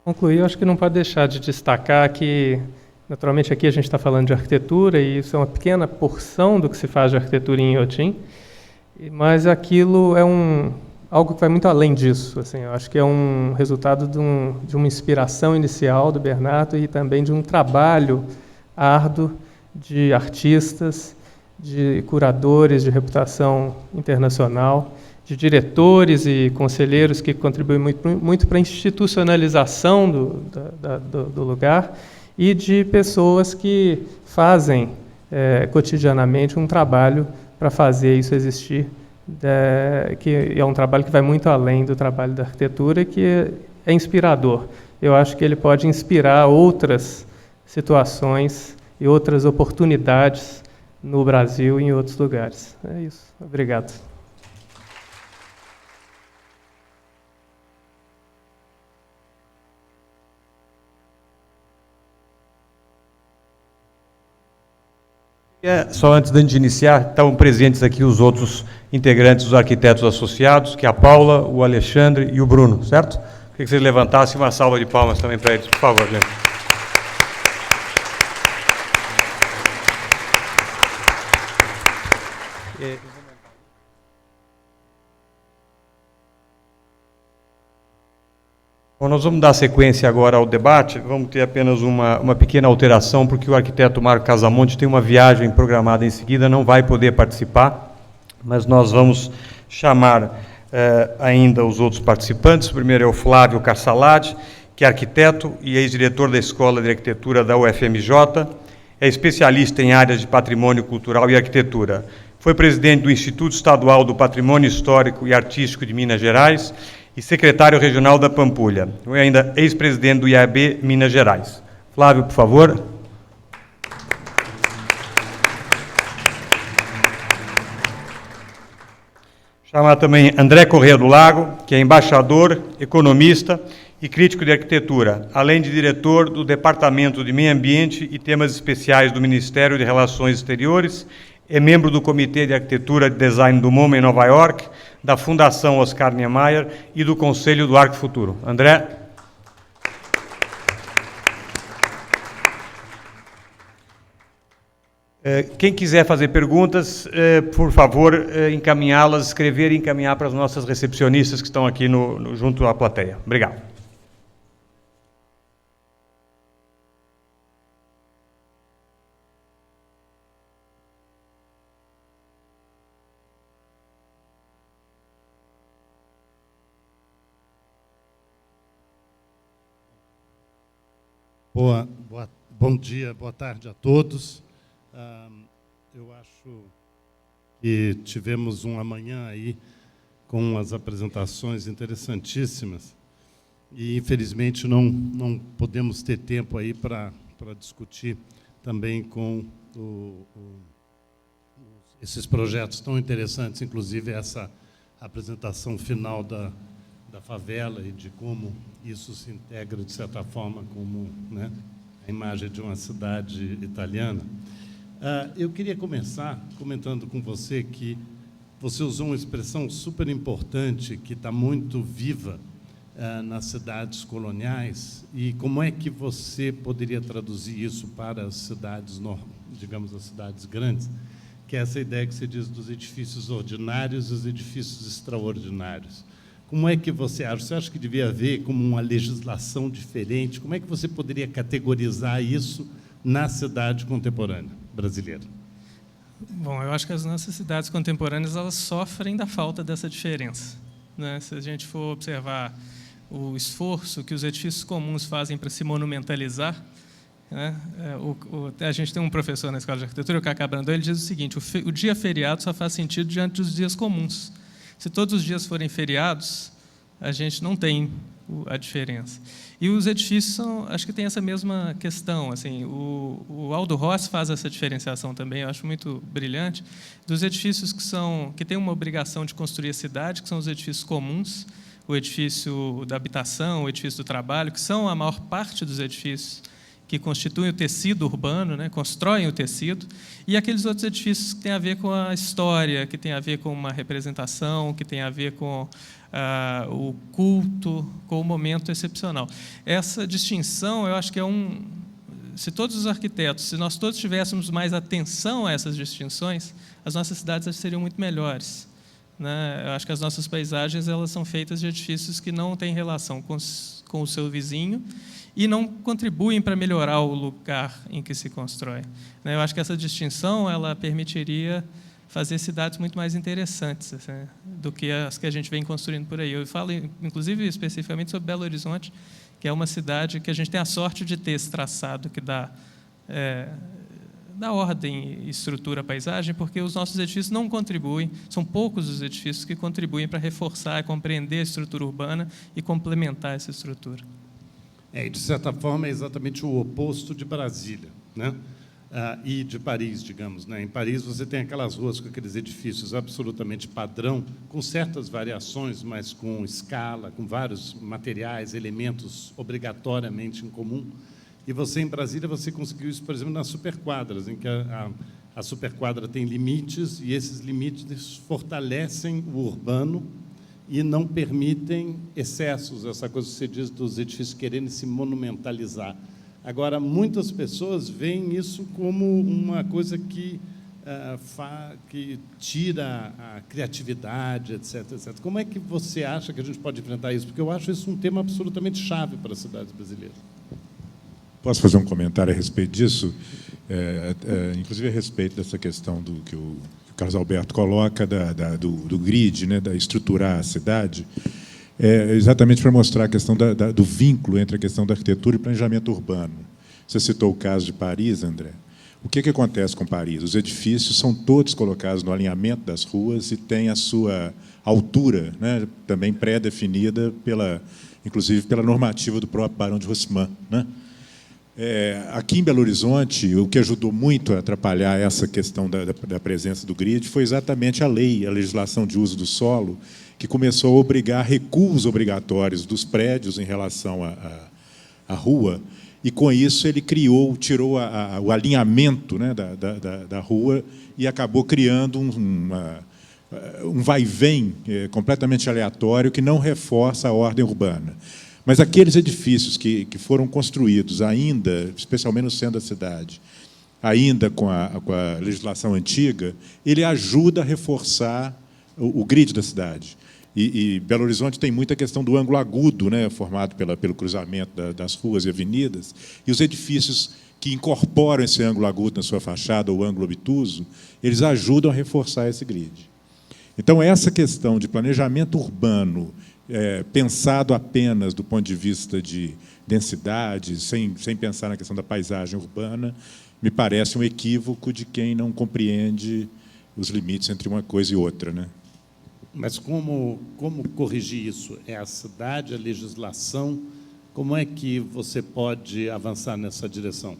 Concluir, eu acho que não pode deixar de destacar que, naturalmente, aqui a gente está falando de arquitetura e isso é uma pequena porção do que se faz de arquitetura em Inhotim, mas aquilo é algo que vai muito além disso. Assim, eu acho que é um resultado de uma inspiração inicial do Bernardo e também de um trabalho árduo de artistas, de curadores de reputação internacional, de diretores e conselheiros que contribuem muito para a institucionalização do lugar e de pessoas que fazem cotidianamente um trabalho para fazer isso existir, que é um trabalho que vai muito além do trabalho da arquitetura e que é inspirador. Eu acho que ele pode inspirar outras situações e outras oportunidades no Brasil e em outros lugares. É isso. Obrigado. Só antes de iniciar, estão presentes aqui os outros integrantes dos arquitetos associados, que é a Paula, o Alexandre e o Bruno, certo? Queria que vocês levantassem uma salva de palmas também para eles, por favor, gente. Bom, nós vamos dar sequência agora ao debate, vamos ter apenas uma pequena alteração, porque o arquiteto Marco Casamonte tem uma viagem programada em seguida, não vai poder participar, mas nós vamos chamar ainda os outros participantes. O primeiro é o Flávio Carsalade, que é arquiteto e ex-diretor da Escola de Arquitetura da UFMJ, é especialista em áreas de patrimônio cultural e arquitetura. Foi presidente do Instituto Estadual do Patrimônio Histórico e Artístico de Minas Gerais e secretário regional da Pampulha. Foi ainda ex-presidente do IAB Minas Gerais. Flávio, por favor. Chamar também André Corrêa do Lago, que é embaixador, economista e crítico de arquitetura, além de diretor do Departamento de Meio Ambiente e Temas Especiais do Ministério de Relações Exteriores, é membro do Comitê de Arquitetura e Design do MoMA em Nova York, da Fundação Oscar Niemeyer e do Conselho do Arco Futuro. André. Quem quiser fazer perguntas, por favor, encaminhá-las, escrever e encaminhar para as nossas recepcionistas que estão aqui junto à plateia. Obrigado. Bom dia, boa tarde a todos. Eu acho que tivemos uma manhã aí com as apresentações interessantíssimas e, infelizmente, não podemos ter tempo aí para discutir também com esses projetos tão interessantes, inclusive essa apresentação final da favela e de como isso se integra, de certa forma, como, né, a imagem de uma cidade italiana. Eu queria começar comentando com você que você usou uma expressão super importante que está muito viva nas cidades coloniais, e como é que você poderia traduzir isso para as cidades, digamos, as cidades grandes, que é essa ideia que você diz dos edifícios ordinários e os edifícios extraordinários. Como é que você acha? Você acha que devia haver como uma legislação diferente? Como é que você poderia categorizar isso na cidade contemporânea brasileira? Bom, eu acho que as nossas cidades contemporâneas elas sofrem da falta dessa diferença, né? Se a gente for observar o esforço que os edifícios comuns fazem para se monumentalizar, né? A gente tem um professor na Escola de Arquitetura, o Cacá Brandão, ele diz o seguinte: o dia feriado só faz sentido diante dos dias comuns. Se todos os dias forem feriados, a gente não tem a diferença. E os edifícios acho que tem essa mesma questão. Assim, o Aldo Rossi faz essa diferenciação também, eu acho muito brilhante, dos edifícios que têm uma obrigação de construir a cidade, que são os edifícios comuns, o edifício da habitação, o edifício do trabalho, que são a maior parte dos edifícios que constituem o tecido urbano, né, constroem o tecido, e aqueles outros edifícios que têm a ver com a história, que têm a ver com uma representação, que têm a ver com o culto, com o momento excepcional. Essa distinção, eu acho que se todos os arquitetos, se nós todos tivéssemos mais atenção a essas distinções, as nossas cidades seriam muito melhores, né? Eu acho que as nossas paisagens elas são feitas de edifícios que não têm relação com o seu vizinho, e não contribuem para melhorar o lugar em que se constrói. Eu acho que essa distinção ela permitiria fazer cidades muito mais interessantes, assim, do que as que a gente vem construindo por aí. Eu falo, inclusive, especificamente sobre Belo Horizonte, que é uma cidade que a gente tem a sorte de ter esse traçado que dá ordem e estrutura à paisagem, porque os nossos edifícios não contribuem, são poucos os edifícios que contribuem para reforçar, compreender a estrutura urbana e complementar essa estrutura. De certa forma, é exatamente o oposto de Brasília, né? E de Paris, digamos, né? Em Paris, você tem aquelas ruas com aqueles edifícios absolutamente padrão, com certas variações, mas com escala, com vários materiais, elementos obrigatoriamente em comum. E você, em Brasília, você conseguiu isso, por exemplo, nas superquadras, em que a superquadra tem limites, e esses limites fortalecem o urbano e não permitem excessos, essa coisa que você diz dos edifícios querendo se monumentalizar. Agora, muitas pessoas veem isso como uma coisa que tira a criatividade, etc, etc. Como é que você acha que a gente pode enfrentar isso? Porque eu acho isso um tema absolutamente chave para as cidades brasileiras. Posso fazer um comentário a respeito disso? Inclusive a respeito dessa questão do que o Carlos Alberto coloca do grid, né, da estruturar a cidade, exatamente para mostrar a questão do vínculo entre a questão da arquitetura e planejamento urbano. Você citou o caso de Paris, André. O que acontece com Paris? Os edifícios são todos colocados no alinhamento das ruas e têm a sua altura, né, também pré-definida, inclusive pela normativa do próprio Barão de Haussmann, né? Aqui em Belo Horizonte, o que ajudou muito a atrapalhar essa questão da presença do grid foi exatamente a legislação de uso do solo, que começou a obrigar recuos obrigatórios dos prédios em relação à rua, e, com isso, ele tirou o alinhamento, né, da rua e acabou criando um vai-vem completamente aleatório que não reforça a ordem urbana. Mas aqueles edifícios que foram construídos ainda, especialmente no centro da cidade, ainda com a legislação antiga, ele ajuda a reforçar o grid da cidade. E Belo Horizonte tem muita questão do ângulo agudo, né, formado pelo cruzamento das ruas e avenidas, e os edifícios que incorporam esse ângulo agudo na sua fachada, ou ângulo obtuso, eles ajudam a reforçar esse grid. Então, essa questão de planejamento urbano pensado apenas do ponto de vista de densidade, sem pensar na questão da paisagem urbana, me parece um equívoco de quem não compreende os limites entre uma coisa e outra, né? Mas como corrigir isso? É a cidade, a legislação? Como é que você pode avançar nessa direção?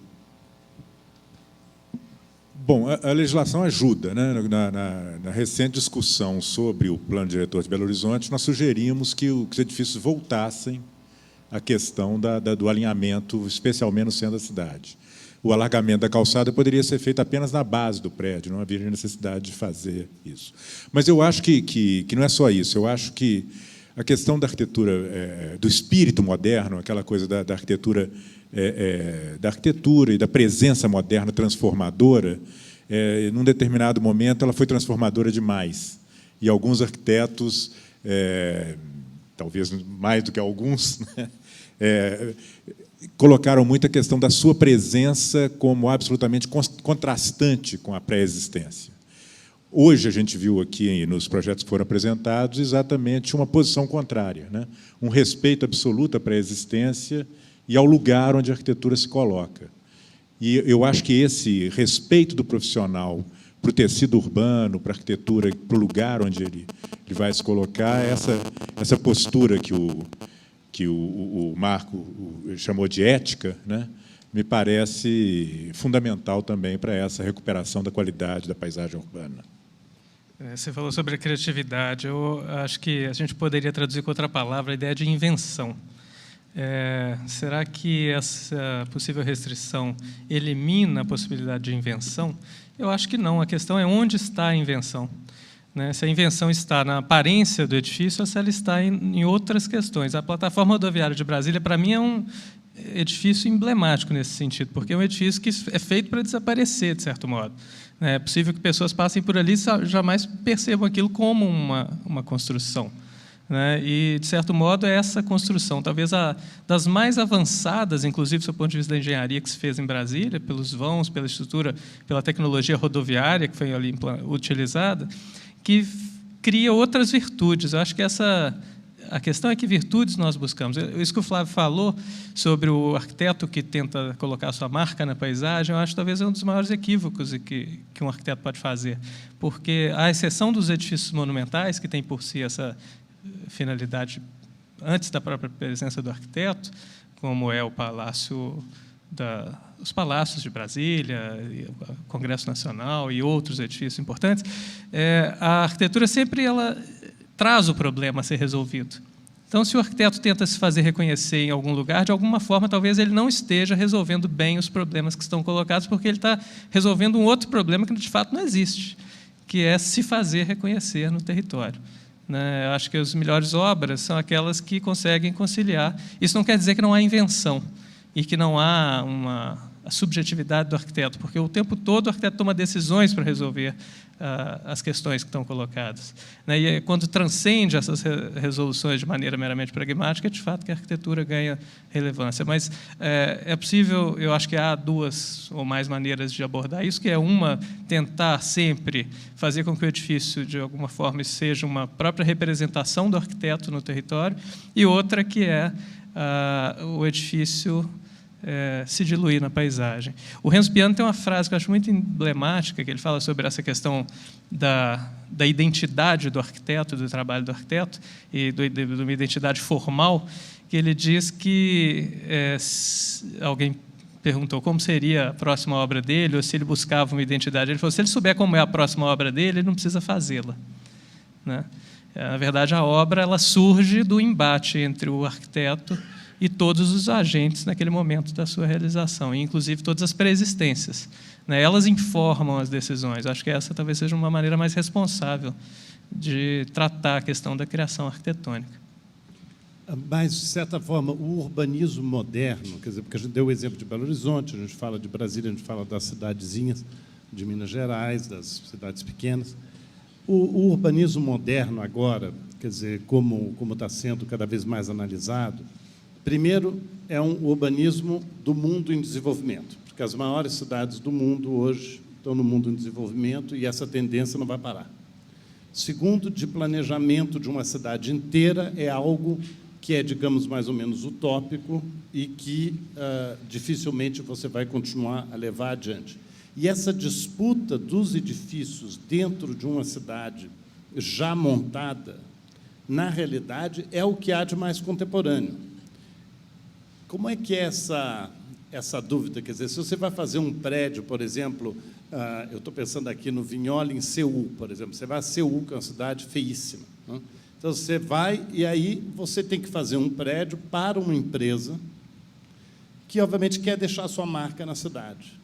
Bom, a legislação ajuda, né? Na recente discussão sobre o plano diretor de Belo Horizonte, nós sugerimos que os edifícios voltassem à questão do alinhamento, especialmente no centro da cidade. O alargamento da calçada poderia ser feito apenas na base do prédio, não havia necessidade de fazer isso. Mas eu acho que não é só isso. Eu acho que a questão da arquitetura, do espírito moderno, aquela coisa da arquitetura e da presença moderna transformadora, num determinado momento ela foi transformadora demais. E alguns arquitetos, talvez mais do que alguns, né, colocaram muito a questão da sua presença como absolutamente contrastante com a pré-existência. Hoje a gente viu aqui nos projetos que foram apresentados exatamente uma posição contrária, né? Um respeito absoluto à pré-existência e ao lugar onde a arquitetura se coloca. E eu acho que esse respeito do profissional para o tecido urbano, para a arquitetura, para o lugar onde ele vai se colocar, essa postura que o Marco chamou de ética, né, me parece fundamental também para essa recuperação da qualidade da paisagem urbana. Você falou sobre a criatividade. Eu acho que a gente poderia traduzir com outra palavra a ideia de invenção. Será que essa possível restrição elimina a possibilidade de invenção? Eu acho que não. A questão é onde está a invenção. Né? Se a invenção está na aparência do edifício ou se ela está em outras questões. A plataforma rodoviária de Brasília, para mim, é um edifício emblemático nesse sentido, porque é um edifício que é feito para desaparecer, de certo modo. É possível que pessoas passem por ali e jamais percebam aquilo como uma construção. Né? E, de certo modo, é essa construção, talvez das mais avançadas, inclusive, do ponto de vista da engenharia que se fez em Brasília, pelos vãos, pela estrutura, pela tecnologia rodoviária que foi ali utilizada, que cria outras virtudes. Eu acho que a questão é que virtudes nós buscamos. Isso que o Flávio falou sobre o arquiteto que tenta colocar sua marca na paisagem, eu acho que talvez é um dos maiores equívocos que um arquiteto pode fazer, porque, à exceção dos edifícios monumentais, que tem por si essa finalidade antes da própria presença do arquiteto, como é o os palácios de Brasília, o Congresso Nacional e outros edifícios importantes, a arquitetura sempre ela traz o problema a ser resolvido. Então, se o arquiteto tenta se fazer reconhecer em algum lugar, de alguma forma, talvez ele não esteja resolvendo bem os problemas que estão colocados, porque ele está resolvendo um outro problema que, de fato, não existe, que é se fazer reconhecer no território. Né? Eu acho que as melhores obras são aquelas que conseguem conciliar. Isso não quer dizer que não há invenção e que não há a subjetividade do arquiteto, porque o tempo todo o arquiteto toma decisões para resolver as questões que estão colocadas. Né? E quando transcende essas resoluções de maneira meramente pragmática, é de fato que a arquitetura ganha relevância. Mas é possível, eu acho que há duas ou mais maneiras de abordar isso, que é uma, tentar sempre fazer com que o edifício, de alguma forma, seja uma própria representação do arquiteto no território, e outra que é o edifício se diluir na paisagem. O Renzo Piano tem uma frase que eu acho muito emblemática, que ele fala sobre essa questão da identidade do arquiteto, do trabalho do arquiteto, e de uma identidade formal, que ele diz que alguém perguntou como seria a próxima obra dele, ou se ele buscava uma identidade. Ele falou, se ele souber como é a próxima obra dele, ele não precisa fazê-la. Né? Na verdade, a obra ela surge do embate entre o arquiteto e todos os agentes naquele momento da sua realização, inclusive todas as pré-existências. Né? Elas informam as decisões. Acho que essa talvez seja uma maneira mais responsável de tratar a questão da criação arquitetônica. Mas, de certa forma, o urbanismo moderno, quer dizer, porque a gente deu o exemplo de Belo Horizonte, a gente fala de Brasília, a gente fala das cidadezinhas de Minas Gerais, das cidades pequenas. O urbanismo moderno agora, quer dizer, como está sendo cada vez mais analisado, primeiro, é um urbanismo do mundo em desenvolvimento, porque as maiores cidades do mundo hoje estão no mundo em desenvolvimento e essa tendência não vai parar. Segundo, de planejamento de uma cidade inteira, é algo que é, digamos, mais ou menos utópico e que dificilmente você vai continuar a levar adiante. E essa disputa dos edifícios dentro de uma cidade já montada, na realidade, é o que há de mais contemporâneo. Como é que é essa dúvida? Quer dizer, se você vai fazer um prédio, por exemplo, eu estou pensando aqui no Vignole, em Seul, por exemplo. Você vai a Seul, que é uma cidade feíssima, né? Então, você vai e aí você tem que fazer um prédio para uma empresa que, obviamente, quer deixar a sua marca na cidade.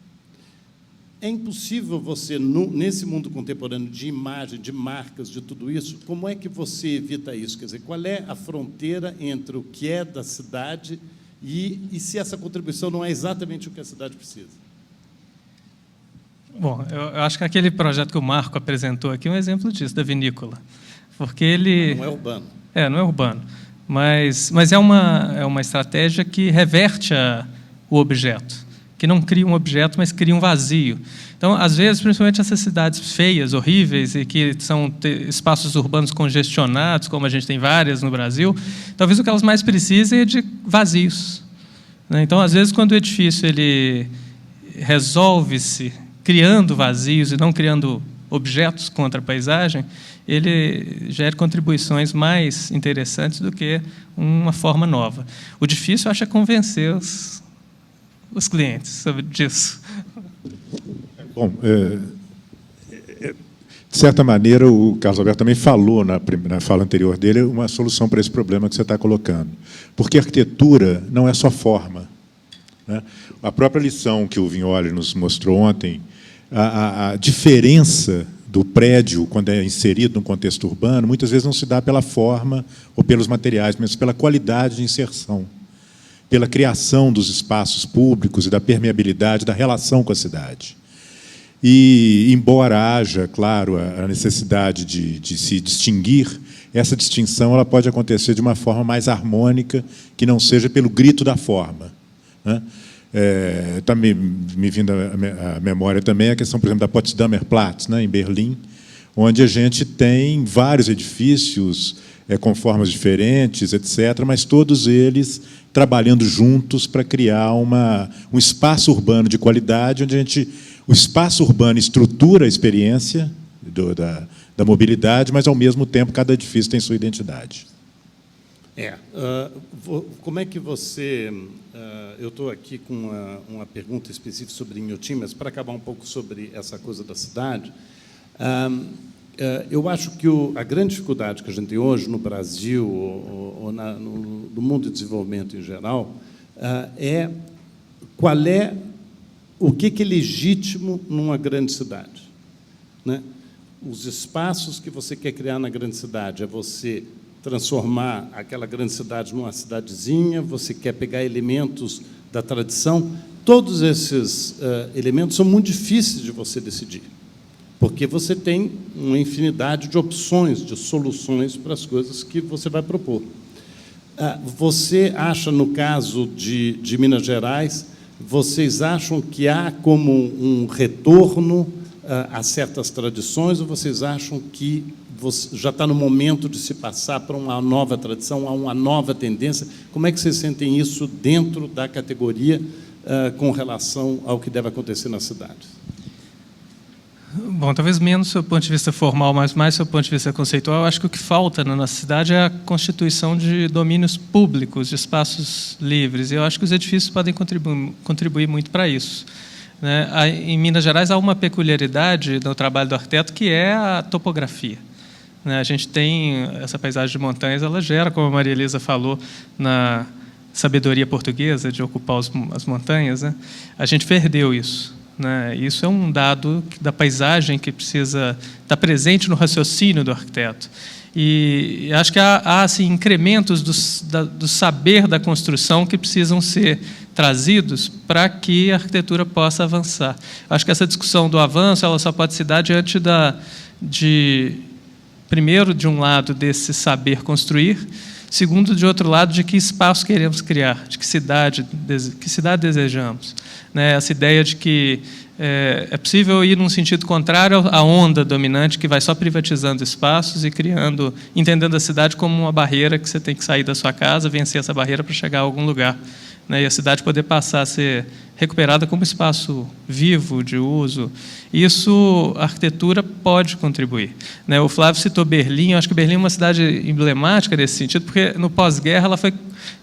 É impossível você, nesse mundo contemporâneo de imagem, de marcas, de tudo isso, como é que você evita isso? Quer dizer, qual é a fronteira entre o que é da cidade e se essa contribuição não é exatamente o que a cidade precisa? Bom, eu acho que aquele projeto que o Marco apresentou aqui é um exemplo disso, da vinícola. Porque ele... Não é urbano. Não é urbano. Mas é uma estratégia que reverte o objeto, que não cria um objeto, mas cria um vazio. Então, às vezes, principalmente essas cidades feias, horríveis, e que são espaços urbanos congestionados, como a gente tem várias no Brasil, talvez o que elas mais precisem é de vazios. Então, às vezes, quando o edifício ele resolve-se criando vazios e não criando objetos contra a paisagem, ele gera contribuições mais interessantes do que uma forma nova. O difícil, eu acho, é convencer os clientes sobre disso. Bom, de certa maneira, o Carlos Alberto também falou, na fala anterior dele, uma solução para esse problema que você está colocando. Porque a arquitetura não é só forma, né? A própria lição que o Vignole nos mostrou ontem, a diferença do prédio, quando é inserido num contexto urbano, muitas vezes não se dá pela forma ou pelos materiais, mas pela qualidade de inserção, pela criação dos espaços públicos e da permeabilidade da relação com a cidade. E, embora haja, claro, a necessidade de se distinguir, essa distinção ela pode acontecer de uma forma mais harmônica, que não seja pelo grito da forma, né? Está me vindo à memória também a questão, por exemplo, da Potsdamer Platz, né, em Berlim, onde a gente tem vários edifícios com formas diferentes, etc., mas todos eles trabalhando juntos para criar um espaço urbano de qualidade, onde o espaço urbano estrutura a experiência da mobilidade, mas, ao mesmo tempo, cada edifício tem sua identidade. Como é que você... eu estou aqui com uma pergunta específica sobre Inhotim, mas para acabar um pouco sobre essa coisa da cidade, eu acho que a grande dificuldade que a gente tem hoje no Brasil, ou no mundo de desenvolvimento em geral, é o que é legítimo numa grande cidade, né? Os espaços que você quer criar na grande cidade é você transformar aquela grande cidade numa cidadezinha, você quer pegar elementos da tradição. Todos esses elementos são muito difíceis de você decidir, porque você tem uma infinidade de opções, de soluções para as coisas que você vai propor. Você acha, no caso de Minas Gerais, vocês acham que há como um retorno a certas tradições, ou vocês acham que já está no momento de se passar para uma nova tradição, a uma nova tendência? Como é que vocês sentem isso dentro da categoria com relação ao que deve acontecer na cidade? Bom, talvez menos do seu ponto de vista formal, mas mais do seu ponto de vista conceitual. Eu acho que o que falta na nossa cidade é a constituição de domínios públicos, de espaços livres. E eu acho que os edifícios podem contribuir muito para isso, né? Em Minas Gerais, há uma peculiaridade no trabalho do arquiteto, que é a topografia. A gente tem essa paisagem de montanhas, ela gera, como a Maria Elisa falou, na sabedoria portuguesa de ocupar as montanhas, né? A gente perdeu isso, né? Isso é um dado da paisagem que precisa estar presente no raciocínio do arquiteto. E acho que há assim, incrementos do saber da construção que precisam ser trazidos para que a arquitetura possa avançar. Acho que essa discussão do avanço ela só pode se dar diante primeiro, de um lado, desse saber construir, Segundo, de outro lado, de que espaço queremos criar, de que cidade desejamos. Né? Essa ideia de que é possível ir num sentido contrário à onda dominante que vai só privatizando espaços e entendendo a cidade como uma barreira que você tem que sair da sua casa, vencer essa barreira para chegar a algum lugar. Né? E a cidade poder passar a ser recuperada como espaço vivo, de uso. Isso, a arquitetura pode contribuir. Né? O Flávio citou Berlim, eu acho que Berlim é uma cidade emblemática nesse sentido, porque no pós-guerra ela foi,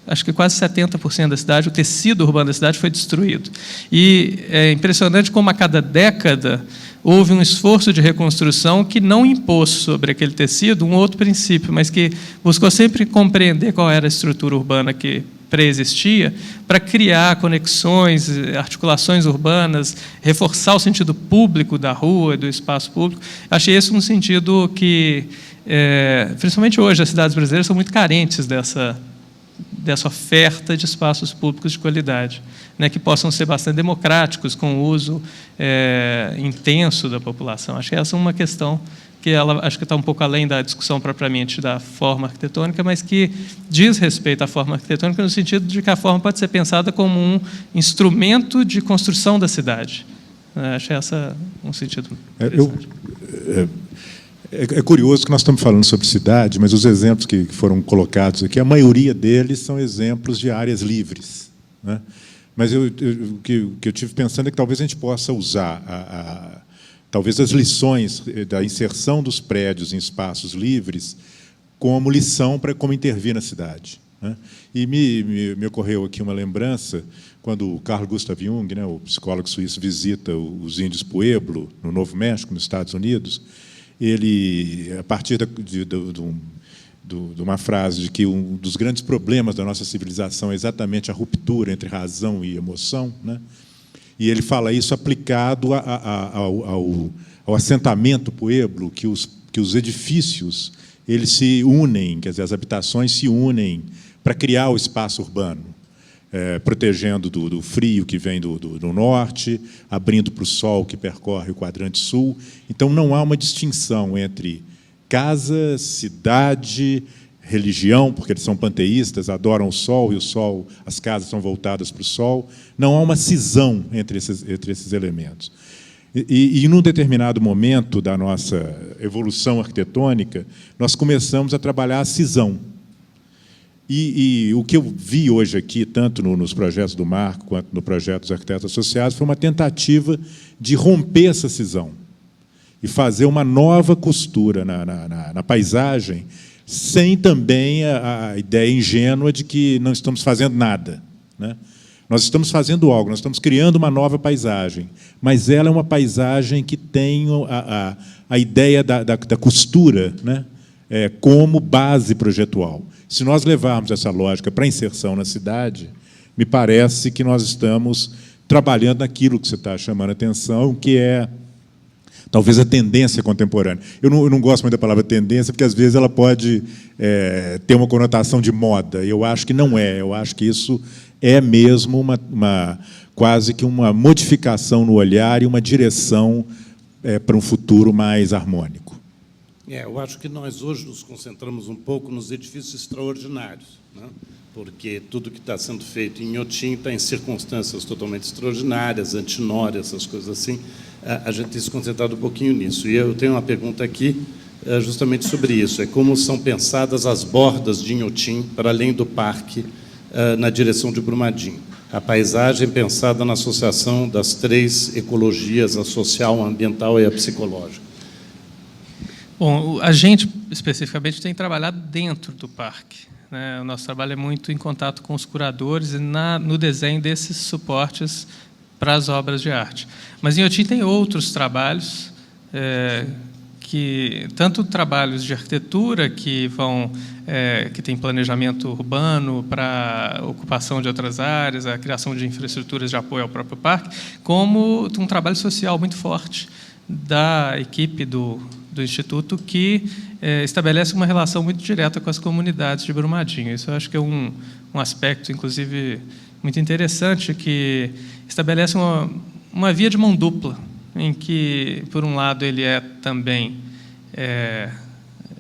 acho que quase 70% da cidade, o tecido urbano da cidade foi destruído. E é impressionante como a cada década houve um esforço de reconstrução que não impôs sobre aquele tecido um outro princípio, mas que buscou sempre compreender qual era a estrutura urbana que pré-existia, para criar conexões, articulações urbanas, reforçar o sentido público da rua, do espaço público. Achei esse um sentido que, principalmente hoje, as cidades brasileiras são muito carentes dessa oferta de espaços públicos de qualidade, né, que possam ser bastante democráticos, com o uso intenso da população. Acho que essa é uma questão que acho que está um pouco além da discussão propriamente da forma arquitetônica, mas que diz respeito à forma arquitetônica no sentido de que a forma pode ser pensada como um instrumento de construção da cidade. Acho que essa um sentido interessante. É curioso que nós estamos falando sobre cidade, mas os exemplos que foram colocados aqui, a maioria deles são exemplos de áreas livres. Né? Mas o que eu tive pensando é que talvez a gente possa usar talvez as lições da inserção dos prédios em espaços livres como lição para como intervir na cidade. Né? E me ocorreu aqui uma lembrança, quando o Carl Gustav Jung, né, o psicólogo suíço, visita os índios Pueblo, no Novo México, nos Estados Unidos, ele, a partir de uma frase de que um dos grandes problemas da nossa civilização é exatamente a ruptura entre razão e emoção, né? E ele fala isso aplicado ao assentamento Pueblo, que os edifícios eles se unem, quer dizer, as habitações se unem para criar o espaço urbano, protegendo do frio que vem do norte, abrindo para o sol que percorre o quadrante sul. Então, não há uma distinção entre casa, cidade, religião, porque eles são panteístas, adoram o sol, e as casas são voltadas para o sol. Não há uma cisão entre esses elementos. E num determinado momento da nossa evolução arquitetônica, nós começamos a trabalhar a cisão. E o que eu vi hoje aqui, tanto nos projetos do Marco quanto no projeto dos Arquitetos Associados, foi uma tentativa de romper essa cisão e fazer uma nova costura na paisagem, sem também a ideia ingênua de que não estamos fazendo nada. Né? Nós estamos fazendo algo, nós estamos criando uma nova paisagem, mas ela é uma paisagem que tem a ideia da costura, né? Como base projetual. Se nós levarmos essa lógica para a inserção na cidade, me parece que nós estamos trabalhando naquilo que você está chamando a atenção, que é talvez a tendência contemporânea. Eu não gosto muito da palavra tendência, porque às vezes ela pode ter uma conotação de moda. Eu acho que não é. Eu acho que isso é mesmo quase que uma modificação no olhar e uma direção para um futuro mais harmônico. Eu acho que nós hoje nos concentramos um pouco nos edifícios extraordinários, né? Porque tudo que está sendo feito em Inhotim está em circunstâncias totalmente extraordinárias, Antinori, essas coisas assim. A gente tem se concentrado um pouquinho nisso. E eu tenho uma pergunta aqui justamente sobre isso. É como são pensadas as bordas de Inhotim, para além do parque, na direção de Brumadinho. A paisagem pensada na associação das três ecologias, a social, a ambiental e a psicológica. Bom, a gente, especificamente, tem trabalhado dentro do parque. Né? O nosso trabalho é muito em contato com os curadores e no desenho desses suportes para as obras de arte. Mas em Inhotim tem outros trabalhos, tanto trabalhos de arquitetura que tem planejamento urbano para ocupação de outras áreas, a criação de infraestruturas de apoio ao próprio parque, como um trabalho social muito forte da equipe do Instituto, que estabelece uma relação muito direta com as comunidades de Brumadinho. Isso eu acho que é um aspecto, inclusive, muito interessante, que estabelece uma via de mão dupla, em que, por um lado, ele é também,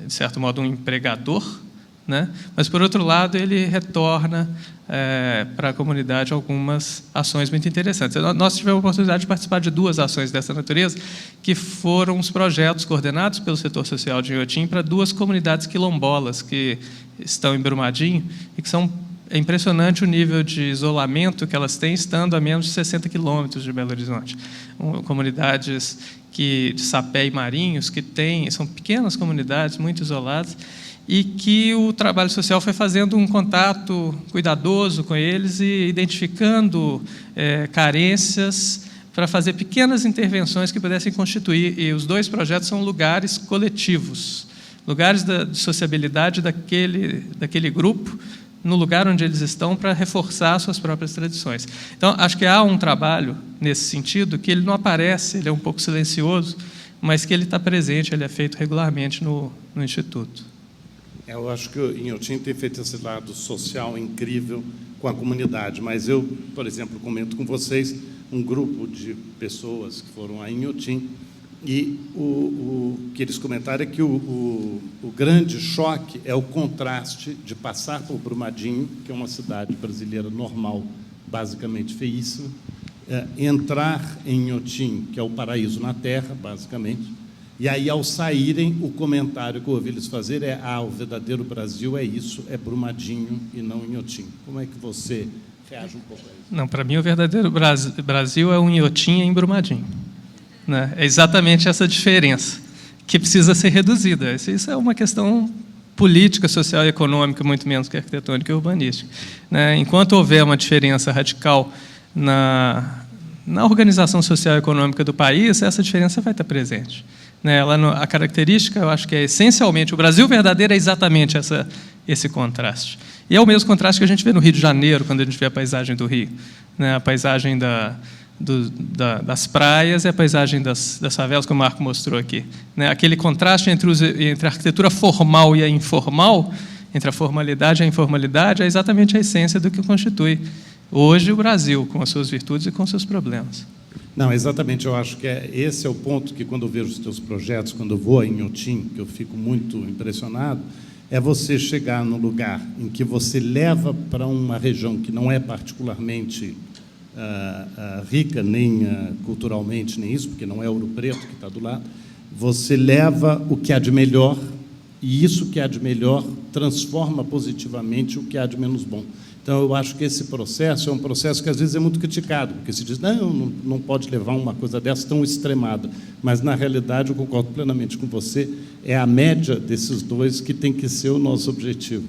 de certo modo, um empregador, né? Mas, por outro lado, ele retorna para a comunidade algumas ações muito interessantes. Nós tivemos a oportunidade de participar de 2 ações dessa natureza, que foram os projetos coordenados pelo setor social de Inhotim para 2 comunidades quilombolas que estão em Brumadinho e que é impressionante o nível de isolamento que elas têm, estando a menos de 60 quilômetros de Belo Horizonte. Comunidades de Sapé e Marinhos, são pequenas comunidades, muito isoladas, e que o trabalho social foi fazendo um contato cuidadoso com eles e identificando carências para fazer pequenas intervenções que pudessem constituir. E os 2 projetos são lugares coletivos, lugares de sociabilidade daquele grupo, no lugar onde eles estão, para reforçar suas próprias tradições. Então, acho que há um trabalho nesse sentido, que ele não aparece, ele é um pouco silencioso, mas que ele está presente, ele é feito regularmente no Instituto. Eu acho que o Inhotim tem feito esse lado social incrível com a comunidade, mas eu, por exemplo, comento com vocês um grupo de pessoas que foram a Inhotim, e o que eles comentaram é que o grande choque é o contraste de passar por Brumadinho, que é uma cidade brasileira normal, basicamente feíssima, entrar em Inhotim, que é o paraíso na terra, basicamente, e aí, ao saírem, o comentário que eu ouvi eles fazer é: o verdadeiro Brasil é isso, é Brumadinho e não Inhotim. Como é que você reage um pouco a isso? Não, para mim, o verdadeiro Brasil é um Inhotim em Brumadinho, né? É exatamente essa diferença, que precisa ser reduzida. Isso é uma questão política, social e econômica, muito menos que arquitetônica e urbanística, né? Enquanto houver uma diferença radical na organização social e econômica do país, essa diferença vai estar presente. A característica, eu acho que é essencialmente, o Brasil verdadeiro é exatamente esse contraste. E é o mesmo contraste que a gente vê no Rio de Janeiro, quando a gente vê a paisagem do Rio, né? A paisagem das praias e a paisagem das favelas, como o Marco mostrou aqui, né? Aquele contraste entre a arquitetura formal e a informal, entre a formalidade e a informalidade, é exatamente a essência do que constitui hoje o Brasil, com as suas virtudes e com os seus problemas. Não, exatamente. Eu acho que esse é o ponto que, quando eu vejo os teus projetos, quando eu vou em Inhotim, que eu fico muito impressionado, é você chegar num lugar em que você leva para uma região que não é particularmente rica, nem culturalmente, nem isso, porque não é Ouro Preto que está do lado, você leva o que há de melhor, e isso que há de melhor transforma positivamente o que há de menos bom. Então, eu acho que esse processo é um processo que, às vezes, é muito criticado, porque se diz, não pode levar uma coisa dessa tão extremada. Mas, na realidade, eu concordo plenamente com você, é a média desses 2 que tem que ser o nosso objetivo.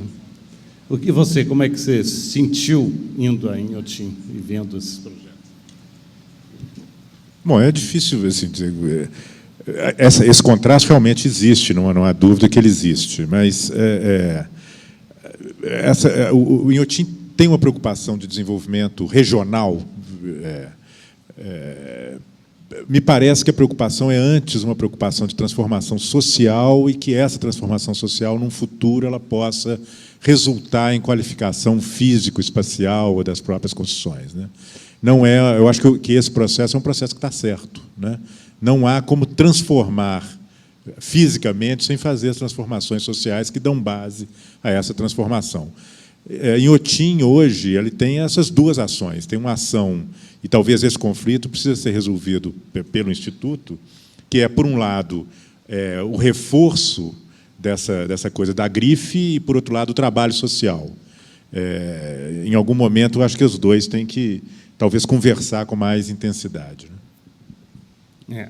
Como é que você se sentiu indo a Inhotim e vendo esses projetos? Bom, é difícil assim, dizer. Esse contraste realmente existe, não há dúvida que ele existe, mas o Inhotim tem uma preocupação de desenvolvimento regional. Me parece que a preocupação é antes uma preocupação de transformação social e que essa transformação social, num futuro, ela possa resultar em qualificação físico-espacial das próprias construções, né? Não é, eu acho que esse processo é um processo que está certo, né? Não há como transformar fisicamente sem fazer as transformações sociais que dão base a essa transformação. Inhotim, hoje, ele tem essas 2 ações. Tem uma ação, e talvez esse conflito precisa ser resolvido pelo Instituto, que é, por um lado, o reforço dessa coisa da grife e, por outro lado, o trabalho social. Em algum momento, eu acho que os 2 têm que, talvez, conversar com mais intensidade, né?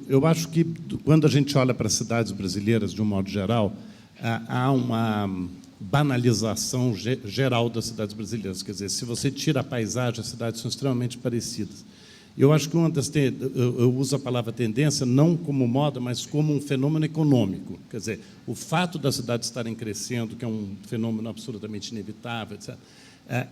Eu acho que, quando a gente olha para as cidades brasileiras, de um modo geral, há uma banalização geral das cidades brasileiras. Quer dizer, se você tira a paisagem, as cidades são extremamente parecidas. Eu acho que eu uso a palavra tendência não como moda, mas como um fenômeno econômico. Quer dizer, o fato das cidades estarem crescendo, que é um fenômeno absolutamente inevitável, etc.,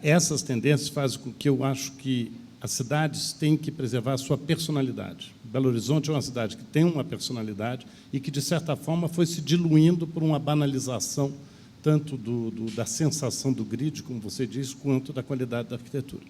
essas tendências fazem com que eu acho que as cidades têm que preservar a sua personalidade. Belo Horizonte é uma cidade que tem uma personalidade e que, de certa forma, foi se diluindo por uma banalização tanto da sensação do grid, como você diz, quanto da qualidade da arquitetura.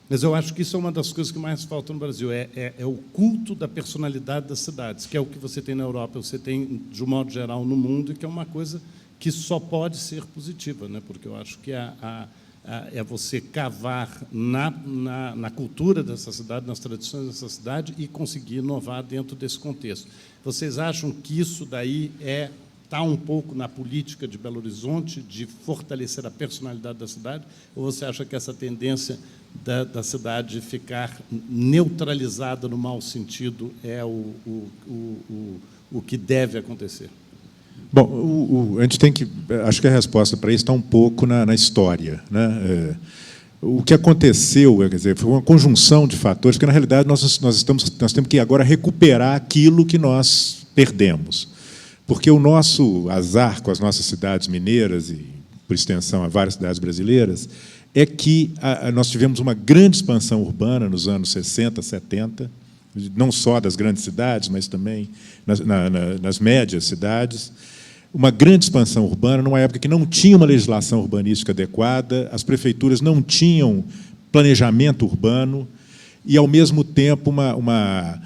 Mas eu acho que isso é uma das coisas que mais falta no Brasil, é o culto da personalidade das cidades, que é o que você tem na Europa, você tem, de um modo geral, no mundo, e que é uma coisa que só pode ser positiva, né? Porque eu acho que é você cavar na cultura dessa cidade, nas tradições dessa cidade e conseguir inovar dentro desse contexto. Vocês acham que isso daí está um pouco na política de Belo Horizonte, de fortalecer a personalidade da cidade, ou você acha que essa tendência da cidade ficar neutralizada no mau sentido é o que deve acontecer? Bom, a gente tem que... Acho que a resposta para isso está um pouco na história, né? O que aconteceu, quer dizer, foi uma conjunção de fatores, porque, na realidade, nós temos que agora recuperar aquilo que nós perdemos. Porque o nosso azar com as nossas cidades mineiras, e, por extensão, a várias cidades brasileiras, é que nós tivemos uma grande expansão urbana nos anos 60, 70, não só das grandes cidades, mas também nas médias cidades. Uma grande expansão urbana, numa época que não tinha uma legislação urbanística adequada, as prefeituras não tinham planejamento urbano e, ao mesmo tempo, uma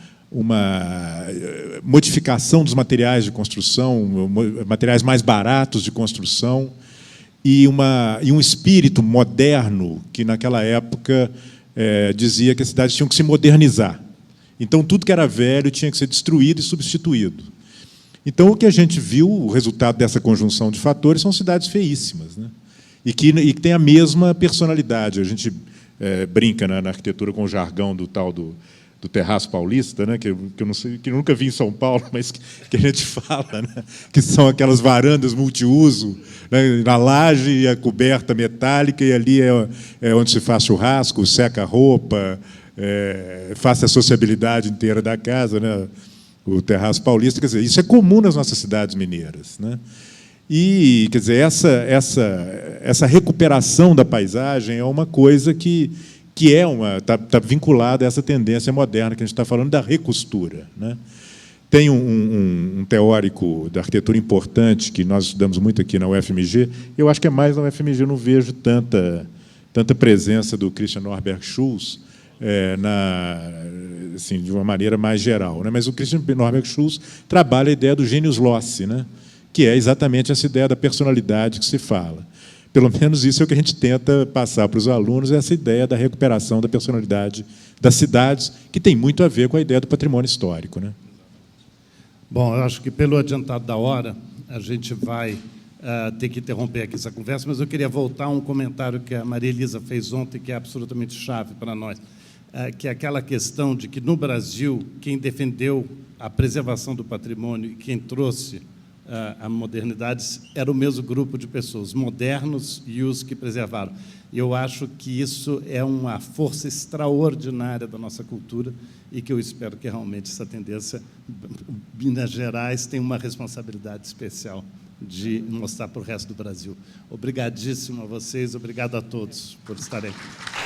modificação dos materiais de construção, materiais mais baratos de construção, e um espírito moderno que, naquela época, dizia que as cidades tinham que se modernizar. Então, tudo que era velho tinha que ser destruído e substituído. Então, o que a gente viu, o resultado dessa conjunção de fatores, são cidades feíssimas, né? E que têm a mesma personalidade. A gente brinca na arquitetura com o jargão do tal do terraço paulista, né? que eu não sei, que eu nunca vi em São Paulo, mas que a gente fala, né? Que são aquelas varandas multiuso, né? Na laje e a coberta metálica, e ali é onde se faz churrasco, seca a roupa, faz a sociabilidade inteira da casa, né? O terraço paulista, quer dizer, isso é comum nas nossas cidades mineiras, né? E, quer dizer, essa recuperação da paisagem é uma coisa que está vinculada a essa tendência moderna que a gente está falando da recostura, né? Tem um teórico da arquitetura importante que nós estudamos muito aqui na UFMG. Eu acho que é mais na UFMG, eu não vejo tanta presença do Christian Norberg Schulz, assim, de uma maneira mais geral, né? Mas o Christian Norberg Schulz trabalha a ideia do genius loci, né? Que é exatamente essa ideia da personalidade que se fala. Pelo menos isso é o que a gente tenta passar para os alunos, essa ideia da recuperação da personalidade das cidades, que tem muito a ver com a ideia do patrimônio histórico, né? Bom, eu acho que, pelo adiantado da hora, a gente vai ter que interromper aqui essa conversa, mas eu queria voltar a um comentário que a Maria Elisa fez ontem, que é absolutamente chave para nós, que é aquela questão de que, no Brasil, quem defendeu a preservação do patrimônio e quem trouxe a modernidade era o mesmo grupo de pessoas, modernos e os que preservaram. E eu acho que isso é uma força extraordinária da nossa cultura e que eu espero que realmente essa tendência, Minas Gerais tem uma responsabilidade especial de mostrar para o resto do Brasil. Obrigadíssimo a vocês, obrigado a todos por estarem aqui.